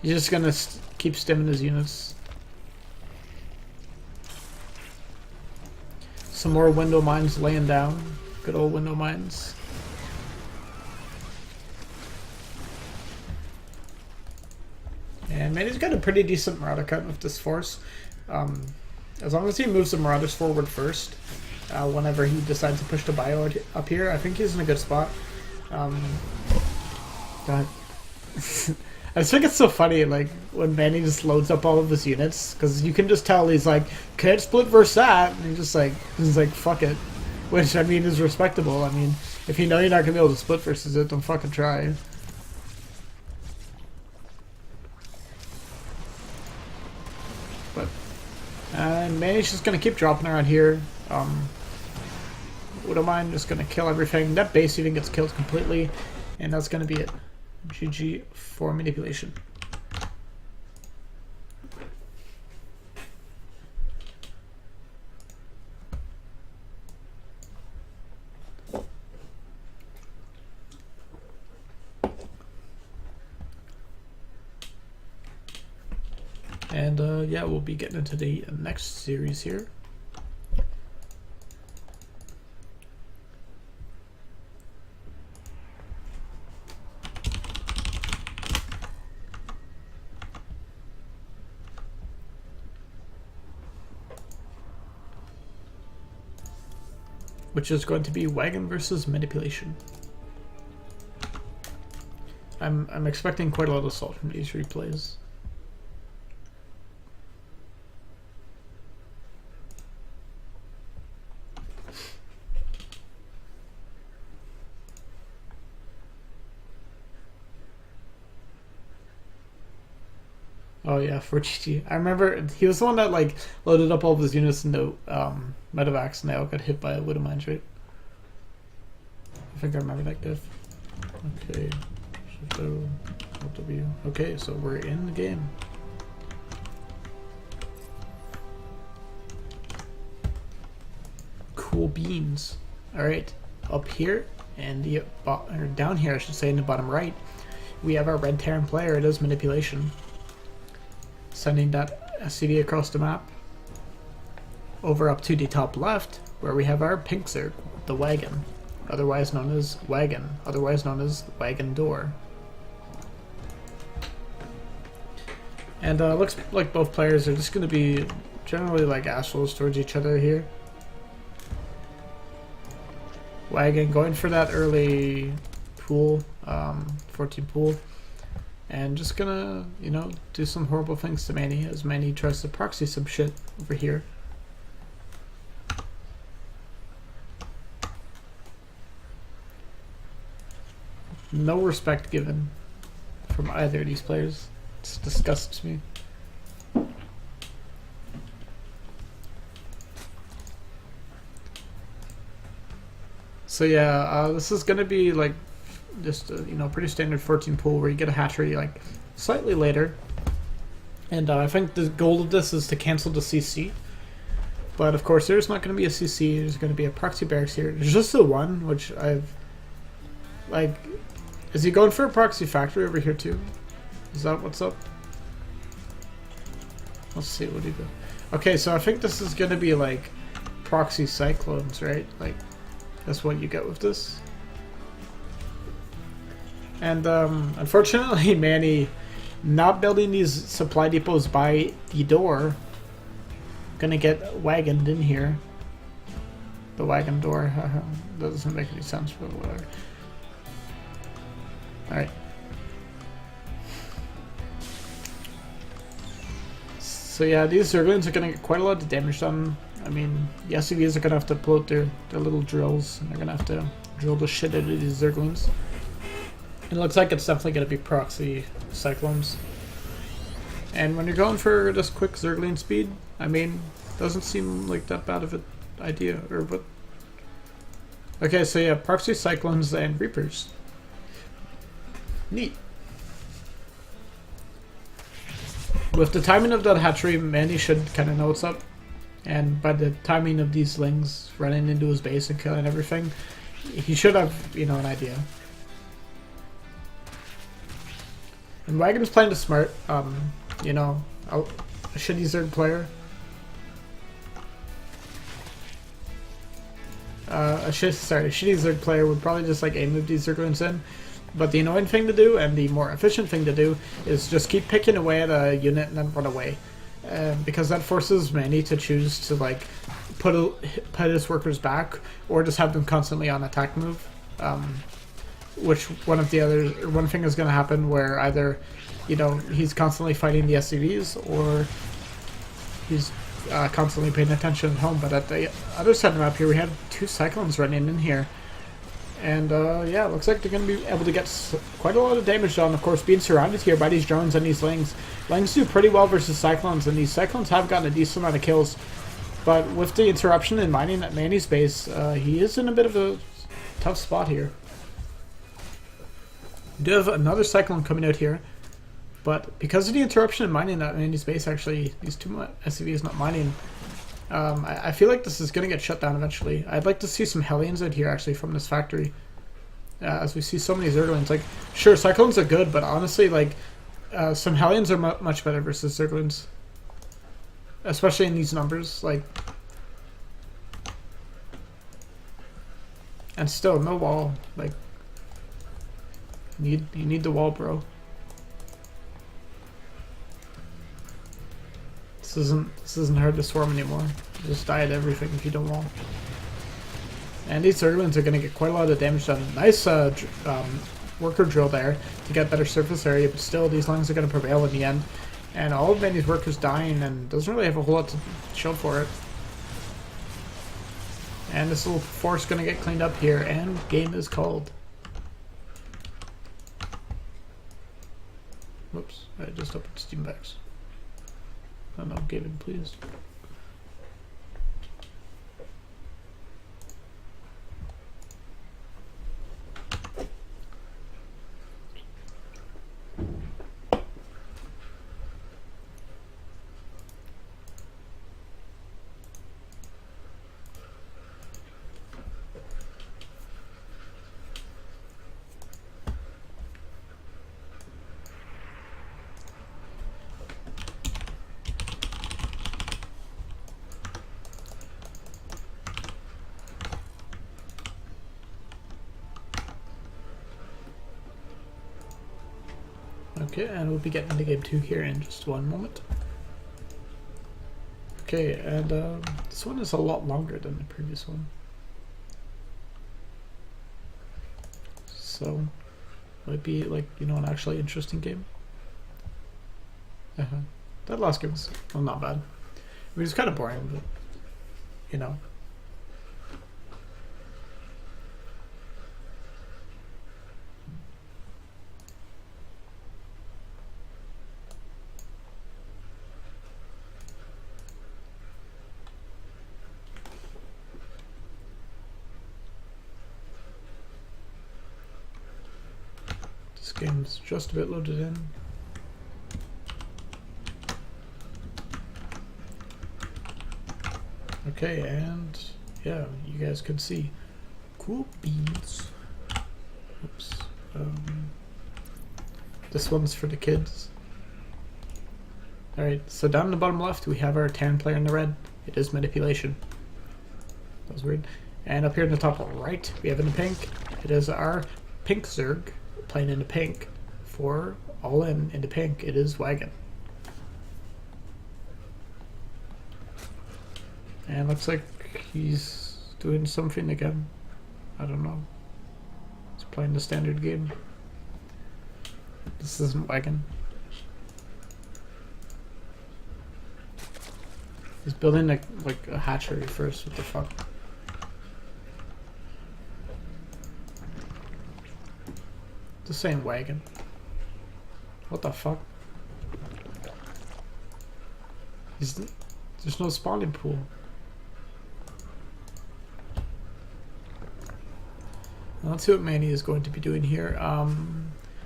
He's just gonna keep stimming his units. Some more window mines laying down. Good old window mines. And Manny's got a pretty decent Marauder cut with this force. As long as he moves the Marauders forward first, whenever he decides to push the bio up here, I think he's in a good spot. God. I just think it's so funny, like, when Manny just loads up all of his units, because you can just tell he's like, can't split versus that, and he's like, fuck it. Which, I mean, is respectable. I mean, if you know you're not going to be able to split versus it, don't fucking try. But, and Manny's just going to keep dropping around here. Widowmine just going to kill everything. That base even gets killed completely, and that's going to be it. GG for manipulation. And yeah, we'll be getting into the next series here. Which is going to be wagon versus manipulation. I'm expecting quite a lot of assault from these replays. Oh yeah, for GG. I remember he was the one that like loaded up all of his units into medevacs and they all got hit by Widow Mines, right? I think I remember that diff. Okay. So, W. Okay, so we're in the game. Cool beans. Alright, up here and the or down here I should say in the bottom right, we have our red Terran player. It is manipulation. Sending that SCV across the map. Over up to the top left, where we have our pink circle, the wagon. Otherwise known as wagon. Otherwise known as wagon door. And looks like both players are just going to be generally like assholes towards each other here. Wagon going for that early pool, 14 pool. And just gonna, you know, do some horrible things to Manny as Manny tries to proxy some shit over here. No respect given from either of these players. It disgusts me. So yeah, this is gonna be like just a, you know, pretty standard 14 pool where you get a hatchery like slightly later, and I think the goal of this is to cancel the CC. But of course, there's not going to be a CC. There's going to be a proxy barracks here. There's just the one, which I've like. Is he going for a proxy factory over here too? Is that what's up? Let's see what he do. Okay, so I think this is going to be like proxy cyclones, right? Like that's what you get with this. And unfortunately, Manny not building these supply depots by the door. Gonna get wagoned in here. The wagon door. That doesn't make any sense, but whatever. Alright. So yeah, these Zerglings are gonna get quite a lot of damage done. I mean, the SCVs are gonna have to pull out their little drills, and they're gonna have to drill the shit out of these Zerglings. It looks like it's definitely going to be proxy cyclones. And when you're going for just quick Zergling speed, I mean, doesn't seem like that bad of an idea, or what? Okay, so yeah, proxy cyclones and reapers. Neat. With the timing of that hatchery, Manny should kind of know what's up. And by the timing of these lings running into his base and killing everything, he should have, you know, an idea. And Wagon's playing the smart, you know, a shitty Zerg player. A shitty Zerg player would probably just like move these Zerglings in. But the annoying thing to do, and the more efficient thing to do, is just keep picking away at a unit and then run away. Because that forces Manny to choose to like put his workers back, or just have them constantly on attack move. Which one thing is going to happen where either, you know, he's constantly fighting the SCVs, or he's constantly paying attention at home. But at the other side of the map here, we have two Cyclones running in here. And yeah, it looks like they're going to be able to get quite a lot of damage done. Of course, being surrounded here by these drones and these Lings. Lings do pretty well versus Cyclones, and these Cyclones have gotten a decent amount of kills. But with the interruption in mining at Manny's base, he is in a bit of a tough spot here. We do have another Cyclone coming out here, but because of the interruption in mining at Manny's base, actually, these two SCVs not mining, I feel like this is going to get shut down eventually. I'd like to see some Hellions out here, actually, from this factory. As we see so many Zerglings. Like, sure, Cyclones are good, but honestly, like, some Hellions are much better versus Zerglings. Especially in these numbers, like... And still, no wall, like... You need the wall, bro. This isn't hard to swarm anymore. You just die at everything if you don't wall. And these Zerglings are going to get quite a lot of damage done. Nice worker drill there to get better surface area, but still these Lings are going to prevail in the end. And all of Manny's workers dying, and doesn't really have a whole lot to show for it. And this little force is going to get cleaned up here, and game is called. Whoops, I just opened Steam Backs. Oh no, Gavin, please. Okay, and we'll be getting into game 2 here in just one moment. Okay, and this one is a lot longer than the previous one. So, might be like, you know, an actually interesting game. That last game was, well, not bad. I mean, it's kind of boring, but, you know. This game's just a bit loaded in. Okay, and yeah, you guys can see cool beans. Oops. This one's for the kids. Alright, so down in the bottom left we have our tan player in the red. It is manipulation. That was weird. And up here in the top right we have in the pink. It is our pink Zerg playing in the pink. For all in the pink, it is Wagon. And looks like he's doing something again. I don't know. He's playing the standard game. This isn't Wagon. He's building like a hatchery first. What the fuck? The same Wagon. What the fuck? There's no spawning pool. Let's see what Manny is going to be doing here.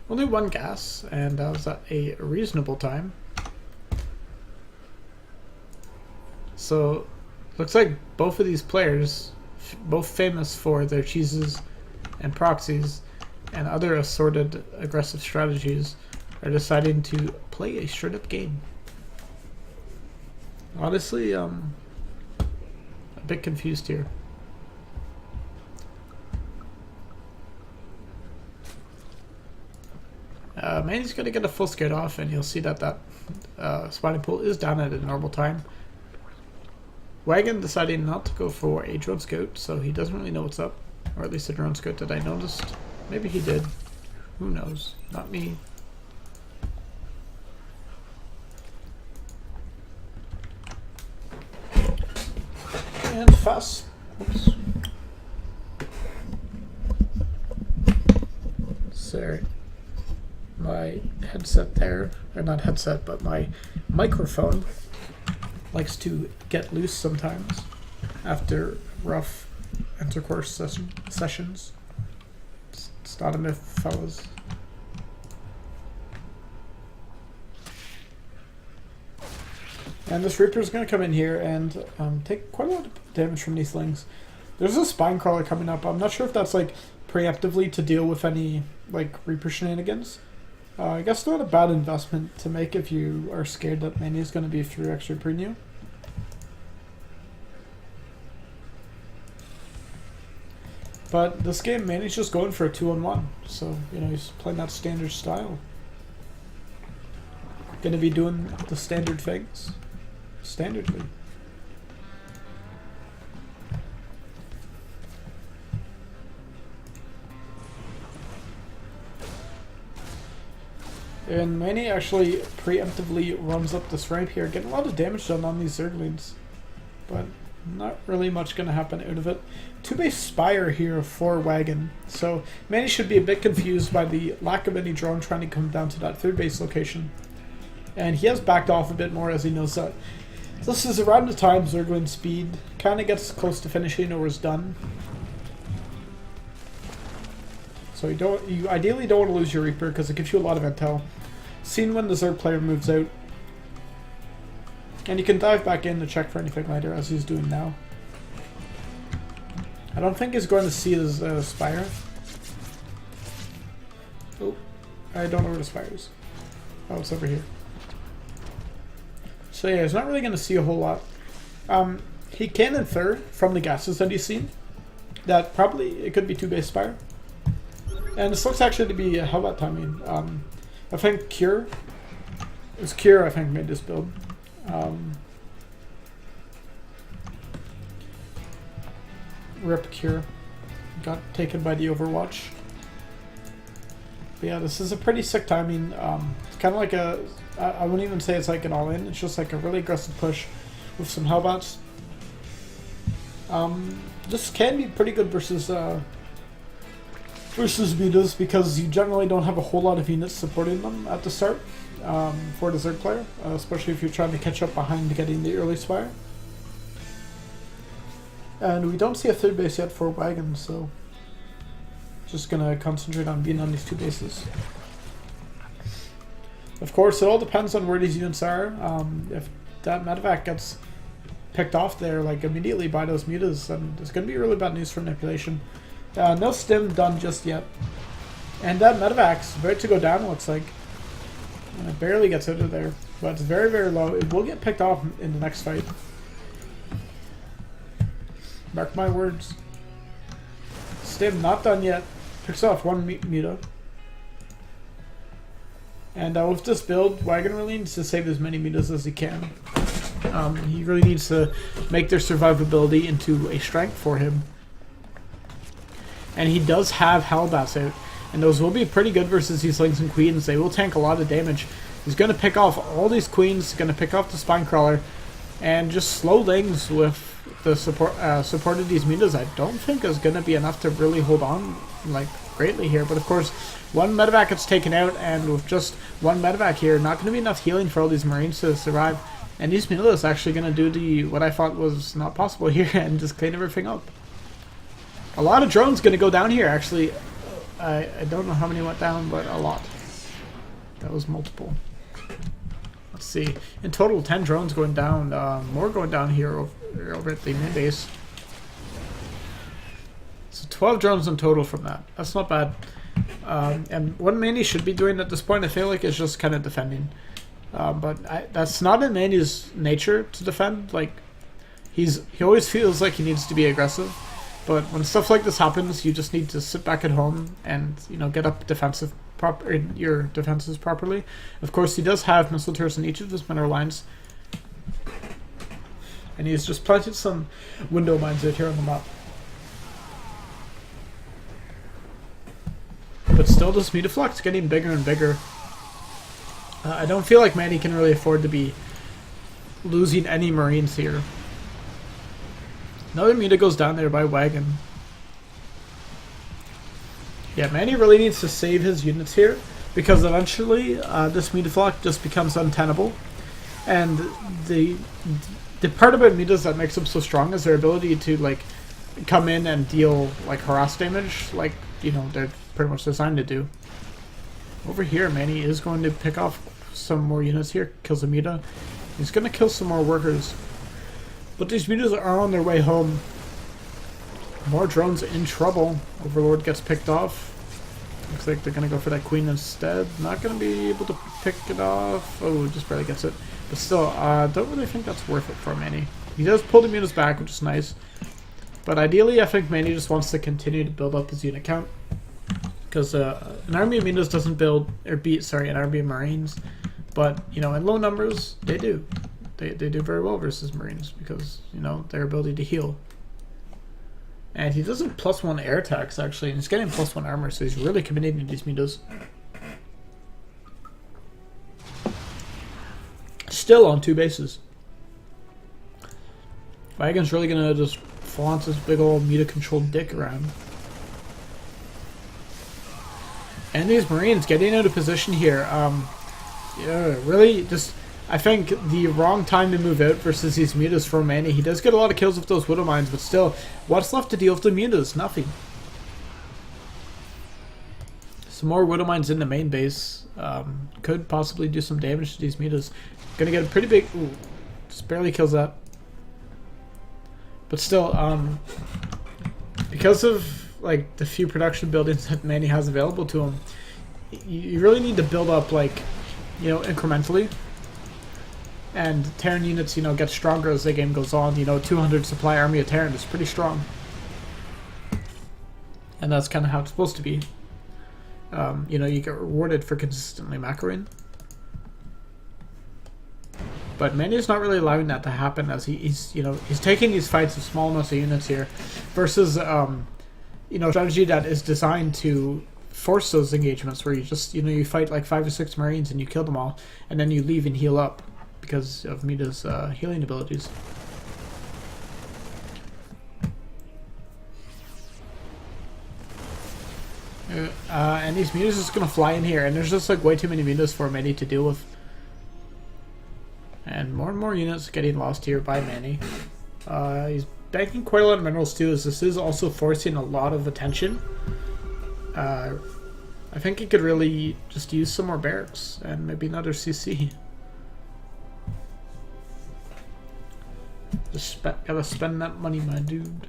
Only one gas, and that was at a reasonable time. So, looks like both of these players, both famous for their cheeses and proxies and other assorted aggressive strategies, are deciding to play a straight up game. Honestly, a bit confused here. Manny's going to get a full skate off, and you'll see that spawning pool is down at a normal time. Wagon deciding not to go for a drone scout, so he doesn't really know what's up. Or at least a drone scout that I noticed. Maybe he did. Who knows? Not me. And fast. Oops. Sorry. My headset there, or not headset, but my microphone likes to get loose sometimes after rough intercourse sessions. It's not a myth, fellas. And this Reaper is going to come in here and take quite a lot of damage from these things. There's a spine crawler coming up. I'm not sure if that's like preemptively to deal with any like Reaper shenanigans. I guess not a bad investment to make if you are scared that Manny is going to be through extra premium. But this game, Manny's just going for a 2-on-1. So, you know, he's playing that standard style. Going to be doing the standard things. Standardly. And Manny actually preemptively runs up this ramp here, getting a lot of damage done on these Zerglings. But not really much going to happen out of it. 2-base Spire here for Wagon. So Manny should be a bit confused by the lack of any drone trying to come down to that 3rd base location. And he has backed off a bit more as he knows that this is around the time Zerglin's speed kind of gets close to finishing or is done. So you ideally don't want to lose your Reaper because it gives you a lot of intel. Seen when the Zerg player moves out. And you can dive back in to check for anything later as he's doing now. I don't think he's going to see his Spire. Oh, I don't know where the Spire is. Oh, it's over here. So yeah, he's not really going to see a whole lot. He can infer from the gases that he's seen that probably it could be 2-base Spire. And this looks actually to be a Hellbat timing. I think Cure. It's Cure, I think, made this build. Rip Cure. Got taken by the Overwatch. But yeah, this is a pretty sick timing. It's kind of like a... I wouldn't even say it's like an all-in. It's just like a really aggressive push with some Hellbats. This can be pretty good versus Mutas because you generally don't have a whole lot of units supporting them at the start for the Zerg player, especially if you're trying to catch up behind getting the early Spire. And we don't see a 3rd base yet for Wagon, so just gonna concentrate on being on these 2 bases. Of course, it all depends on where these units are. If that medevac gets picked off there, like immediately by those mutas, then it's gonna be really bad news for manipulation. No stim done just yet, and that medevac's about to go down. Looks like, and it barely gets out of there, but it's very, very low. It will get picked off in the next fight. Mark my words. Stim not done yet. Picks off 1 muta. And with this build, Wagon really needs to save as many mutas as he can. He really needs to make their survivability into a strength for him. And he does have Hellbats out. And those will be pretty good versus these Lings and Queens. They will tank a lot of damage. He's going to pick off all these Queens, going to pick off the Spinecrawler, and just slow Lings with the support of these mutas. I don't think is going to be enough to really hold on like greatly here. But of course, 1 medevac gets taken out, and with just 1 medevac here, not going to be enough healing for all these Marines to survive. And these mutas actually going to do what I thought was not possible here and just clean everything up. A lot of drones going to go down here, actually. I don't know how many went down, but a lot. That was multiple. Let's see. In total, 10 drones going down. More going down here over at the main base. So 12 drones in total from that. That's not bad. And what Manny should be doing at this point, I feel like, is just kind of defending. But that's not in Manny's nature to defend. Like, he always feels like he needs to be aggressive. But when stuff like this happens, you just need to sit back at home and, you know, get up your defenses properly. Of course, he does have missile turrets in each of his mineral lines. And he's just planted some window mines out here on the map. But still, this Mutaflux getting bigger and bigger. I don't feel like Manny can really afford to be losing any Marines here. Another Muta goes down there by Wagon. Yeah, Manny really needs to save his units here, because eventually this Mutaflux just becomes untenable. And the part about Mutas that makes them so strong is their ability to, like, come in and deal, like, harass damage, like, you know, they're pretty much designed to do. Over here, Manny is going to pick off some more units here, kills a Muta. He's going to kill some more workers. But these Mutas are on their way home. More drones in trouble. Overlord gets picked off. Looks like they're going to go for that Queen instead. Not going to be able to pick it off. Oh, just barely gets it. But still, don't really think that's worth it for Manny. He does pull the Mutas back, which is nice. But ideally, I think Manny just wants to continue to build up his unit count. Because an army of Mutas doesn't build, or beat, sorry, an army of Marines. But, you know, in low numbers, they do. They do very well versus Marines because, you know, their ability to heal. And he does have +1 air attacks, actually, and he's getting +1 armor, so he's really committing to these Mutas. Still on 2 bases. Wagon's really gonna just flaunt his big old Muta-controlled dick around. And these Marines getting out of position here. really just, I think the wrong time to move out versus these mutas for Manny. He does get a lot of kills with those Widow Mines, but still, what's left to deal with the mutas? Nothing. Some more Widow Mines in the main base could possibly do some damage to these mutas. Gonna get a pretty big... Ooh, just barely kills that. But still, because of like the few production buildings that Manny has available to him, you really need to build up, like, you know, incrementally. And Terran units, you know, get stronger as the game goes on. You know, 200 supply army of Terran is pretty strong. And that's kind of how it's supposed to be. You know, you get rewarded for consistently macroing. But Manny's not really allowing that to happen, as he's you know, he's taking these fights with small amounts of units here, versus you know, strategy that is designed to force those engagements where you just, you know, you fight like 5 or 6 Marines and you kill them all, and then you leave and heal up because of Mita's healing abilities. And these mutas just gonna fly in here, and there's just like way too many mutas for Manny to deal with. And more units getting lost here by Manny. He's banking quite a lot of minerals too, as this is also forcing a lot of attention. I think he could really just use some more barracks and maybe another CC. Just gotta spend that money, my dude.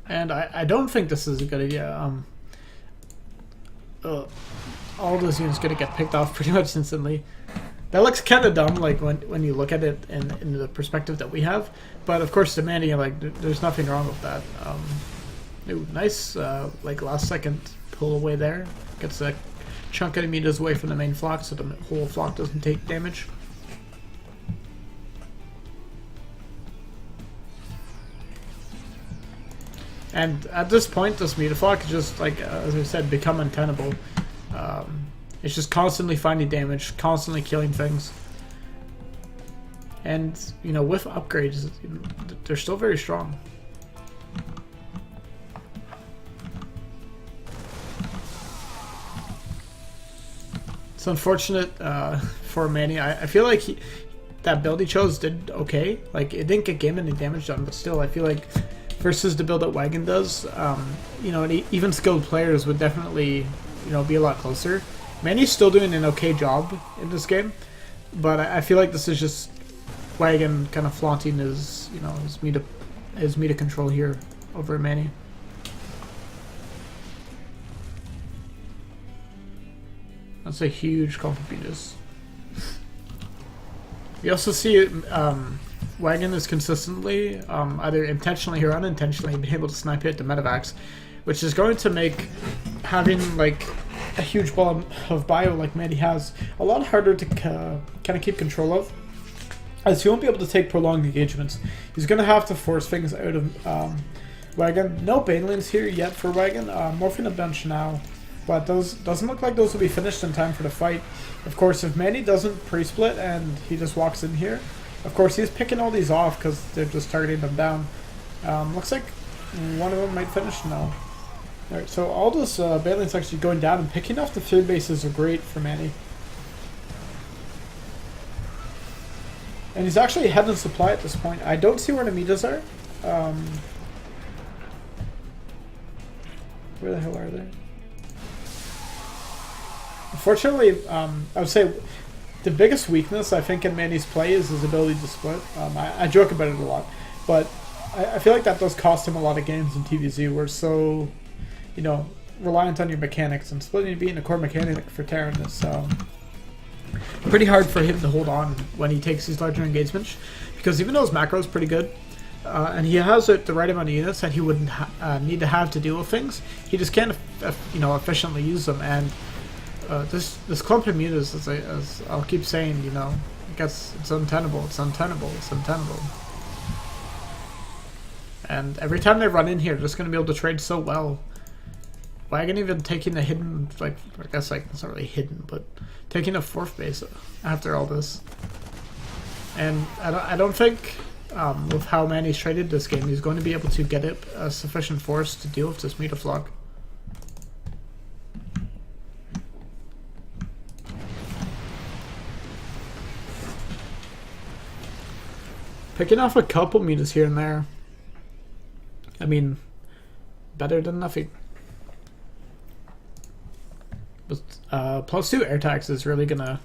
And I don't think this is a good idea. All those units gonna get picked off pretty much instantly. That looks kind of dumb, like when you look at it in the perspective that we have. But of course, demanding, like, there's nothing wrong with that. Ooh, nice, like, last second pull away there. Gets a chunk of mutas away from the main flock, so the whole flock doesn't take damage. And at this point, this Mutaflock is just, like, as I said, become untenable. It's just constantly finding damage, constantly killing things. And, you know, with upgrades, they're still very strong. It's unfortunate for Manny. I feel like that build he chose did okay. Like, it didn't get game any damage done, but still, I feel like versus the build that Wagon does, you know, even skilled players would definitely, you know, be a lot closer. Manny's still doing an okay job in this game, but I feel like this is just Wagon kind of flaunting his, you know, his meta control here over Manny. That's a huge contributus. You also see Wagon is consistently, either intentionally or unintentionally, been able to snipe hit the medevacs, which is going to make having, like, a huge ball of bio like Manny has a lot harder to kind of keep control of, as he won't be able to take prolonged engagements. He's going to have to force things out of Wagon. No Banelings here yet for Wagon. Morphing a bench now, but those doesn't look like those will be finished in time for the fight. Of course, if Manny doesn't pre-split and he just walks in here, of course he's picking all these off because they're just targeting them down. Looks like one of them might finish now. Alright, so all those Banelings actually going down, and picking off the third bases are great for Manny. And he's actually ahead in supply at this point. I don't see where the Mitas are. Where the hell are they? Unfortunately, I would say the biggest weakness, I think, in Manny's play is his ability to split. I joke about it a lot, but I feel like that does cost him a lot of games in TVZ. We're so, you know, reliant on your mechanics, and splitting being a core mechanic for Terran is pretty hard for him to hold on when he takes these larger engagements, because even though his macro is pretty good, and he has the right amount of units that he would need to have to deal with things, he just can't, you know, efficiently use them. And this clump of mutas, as I'll keep saying, you know, it's untenable, it's untenable, it's untenable. And every time they run in here, they're just going to be able to trade so well. Wagon even taking the hidden, like, I guess, like, it's not really hidden, but taking a fourth base after all this. And I don't think with how Manny's traded this game, he's going to be able to get it sufficient force to deal with this Metaflog. Picking off a couple meters here and there. I mean, better than nothing. But +2 air tax is really gonna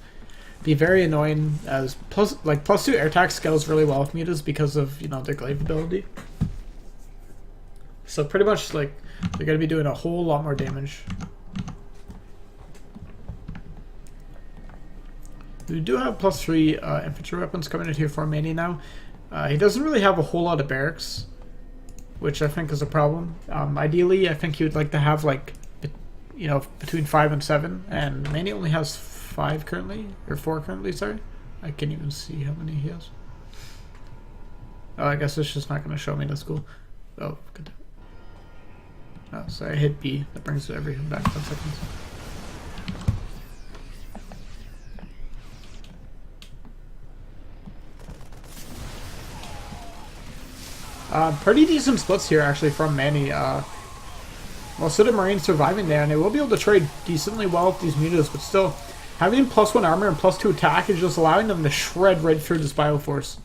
be very annoying, as +2 air tax scales really well with mutas because of, you know, their glaive ability. So pretty much like they're gonna be doing a whole lot more damage. We do have +3 infantry weapons coming in here for Manny now. He doesn't really have a whole lot of barracks, which I think is a problem. Ideally, I think he would like to have, like, you know, between 5 and 7, and Manny only has 5 currently, or 4 currently, sorry. I can't even see how many he has. Oh, I guess it's just not going to show me, that's cool. Oh, good. Oh, sorry, I hit B. That brings everything back 10 seconds. Pretty decent splits here, actually, from Manny. Most of the Marines surviving there, and they will be able to trade decently well with these mutas, but still, having +1 armor and +2 attack is just allowing them to shred right through this Bioforce.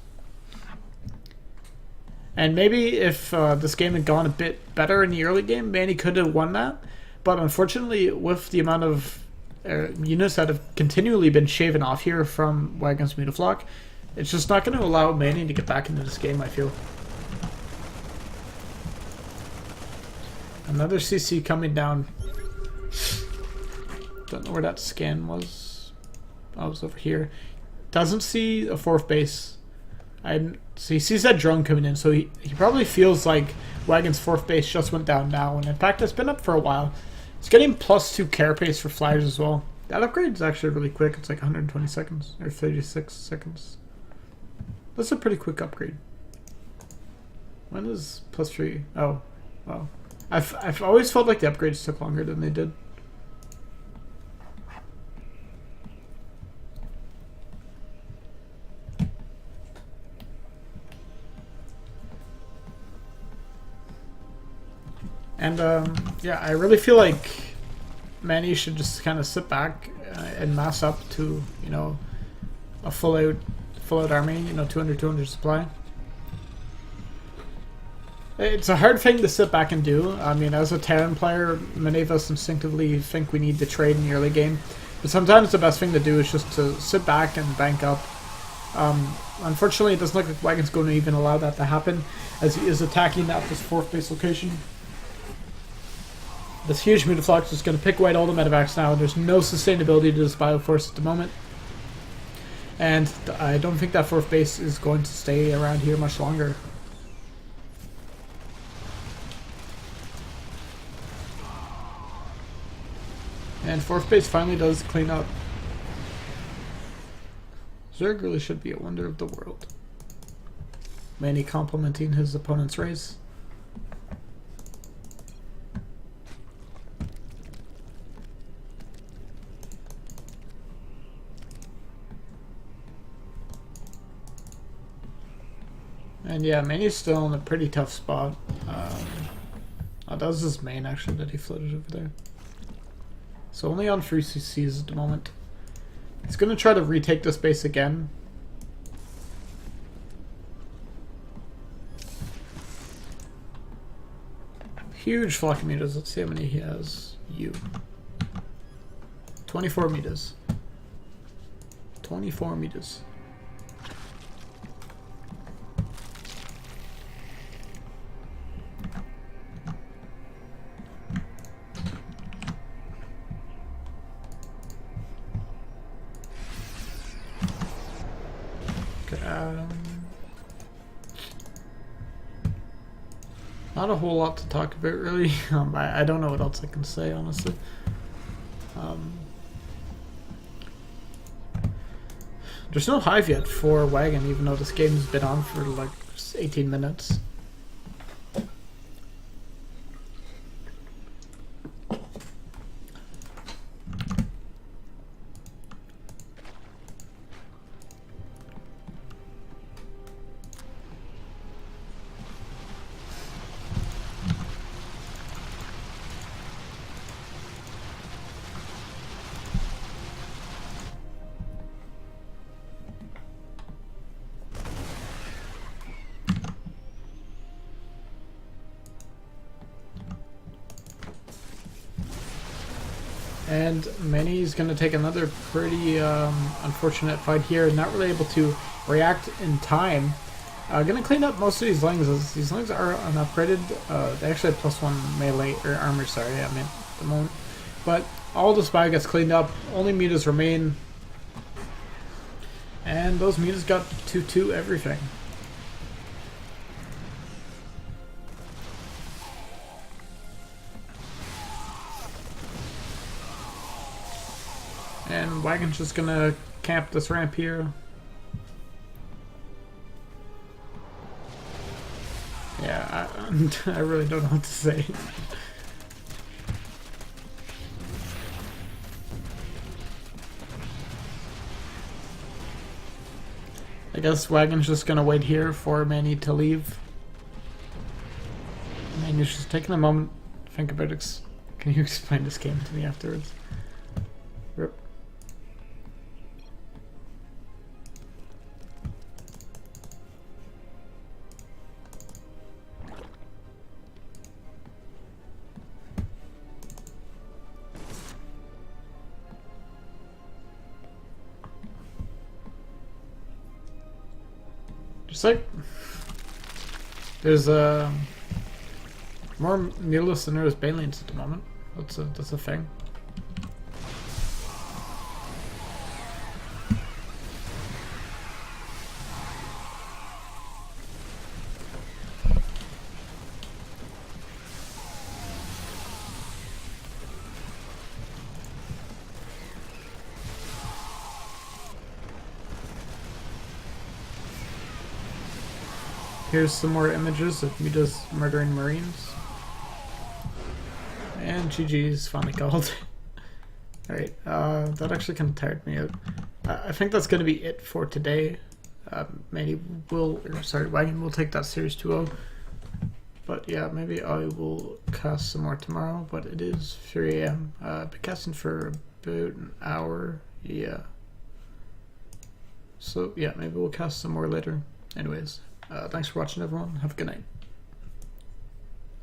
And maybe if this game had gone a bit better in the early game, Manny could have won that. But unfortunately, with the amount of units that have continually been shaven off here from Wagon's Mutaflock, it's just not going to allow Manny to get back into this game, I feel. Another CC coming down. Don't know where that scan was. Oh, it was over here. Doesn't see a 4th base. So he sees that drone coming in, so he probably feels like Wagon's 4th base just went down now, and in fact it's been up for a while. It's getting +2 carapace for flyers as well. That upgrade is actually really quick. It's like 120 seconds, or 36 seconds. That's a pretty quick upgrade. When is +3? Oh, wow. I've always felt like the upgrades took longer than they did. And yeah, I really feel like Manny should just kind of sit back and mass up to, you know, a full out army, you know, 200 supply. It's a hard thing to sit back and do. I mean, as a Terran player, many of us instinctively think we need to trade in the early game, but sometimes the best thing to do is just to sit back and bank up. Unfortunately, it doesn't look like Wagon's going to even allow that to happen, as he is attacking at this 4th base location. This huge Mutaflux is going to pick white all the medevacs now. There's no sustainability to this Bioforce at the moment. And I don't think that 4th base is going to stay around here much longer. And 4th base finally does clean up. Zerg really should be a wonder of the world. Manny complimenting his opponent's race. And yeah, Manny's still in a pretty tough spot. Oh, that was his main actually that he floated over there. So only on 3 CCs at the moment. He's going to try to retake this base again. Huge flock of meters. Let's see how many he has. 24 meters. 24 meters. Not a whole lot to talk about, really. I don't know what else I can say, honestly. There's no hive yet for Wagon, even though this game's been on for like 18 minutes. And Manny's going to take another pretty unfortunate fight here, not really able to react in time. Going to clean up most of these lings. These lings are unupgraded. They actually have +1 melee, or armor, sorry, I meant at the moment. But all this bio gets cleaned up, only mutas remain. And those mutas got 2-2 everything. And Wagon's just gonna camp this ramp here. Yeah, I really don't know what to say. I guess Wagon's just gonna wait here for Manny to leave. Manny's just taking a moment to think about it. Can you explain this game to me afterwards? Rip. Just like there's more mutas than there is Banelings at the moment. That's a thing. Here's some more images of mutas murdering Marines. And GG's finally called. Alright, that actually kind of tired me out. I think that's going to be it for today. Manny will, Wagon will take that series 2-0. But yeah, maybe I will cast some more tomorrow, but it is 3 AM. I've been casting for about an hour, yeah. So yeah, maybe we'll cast some more later. Anyways, thanks for watching everyone. Have a good night.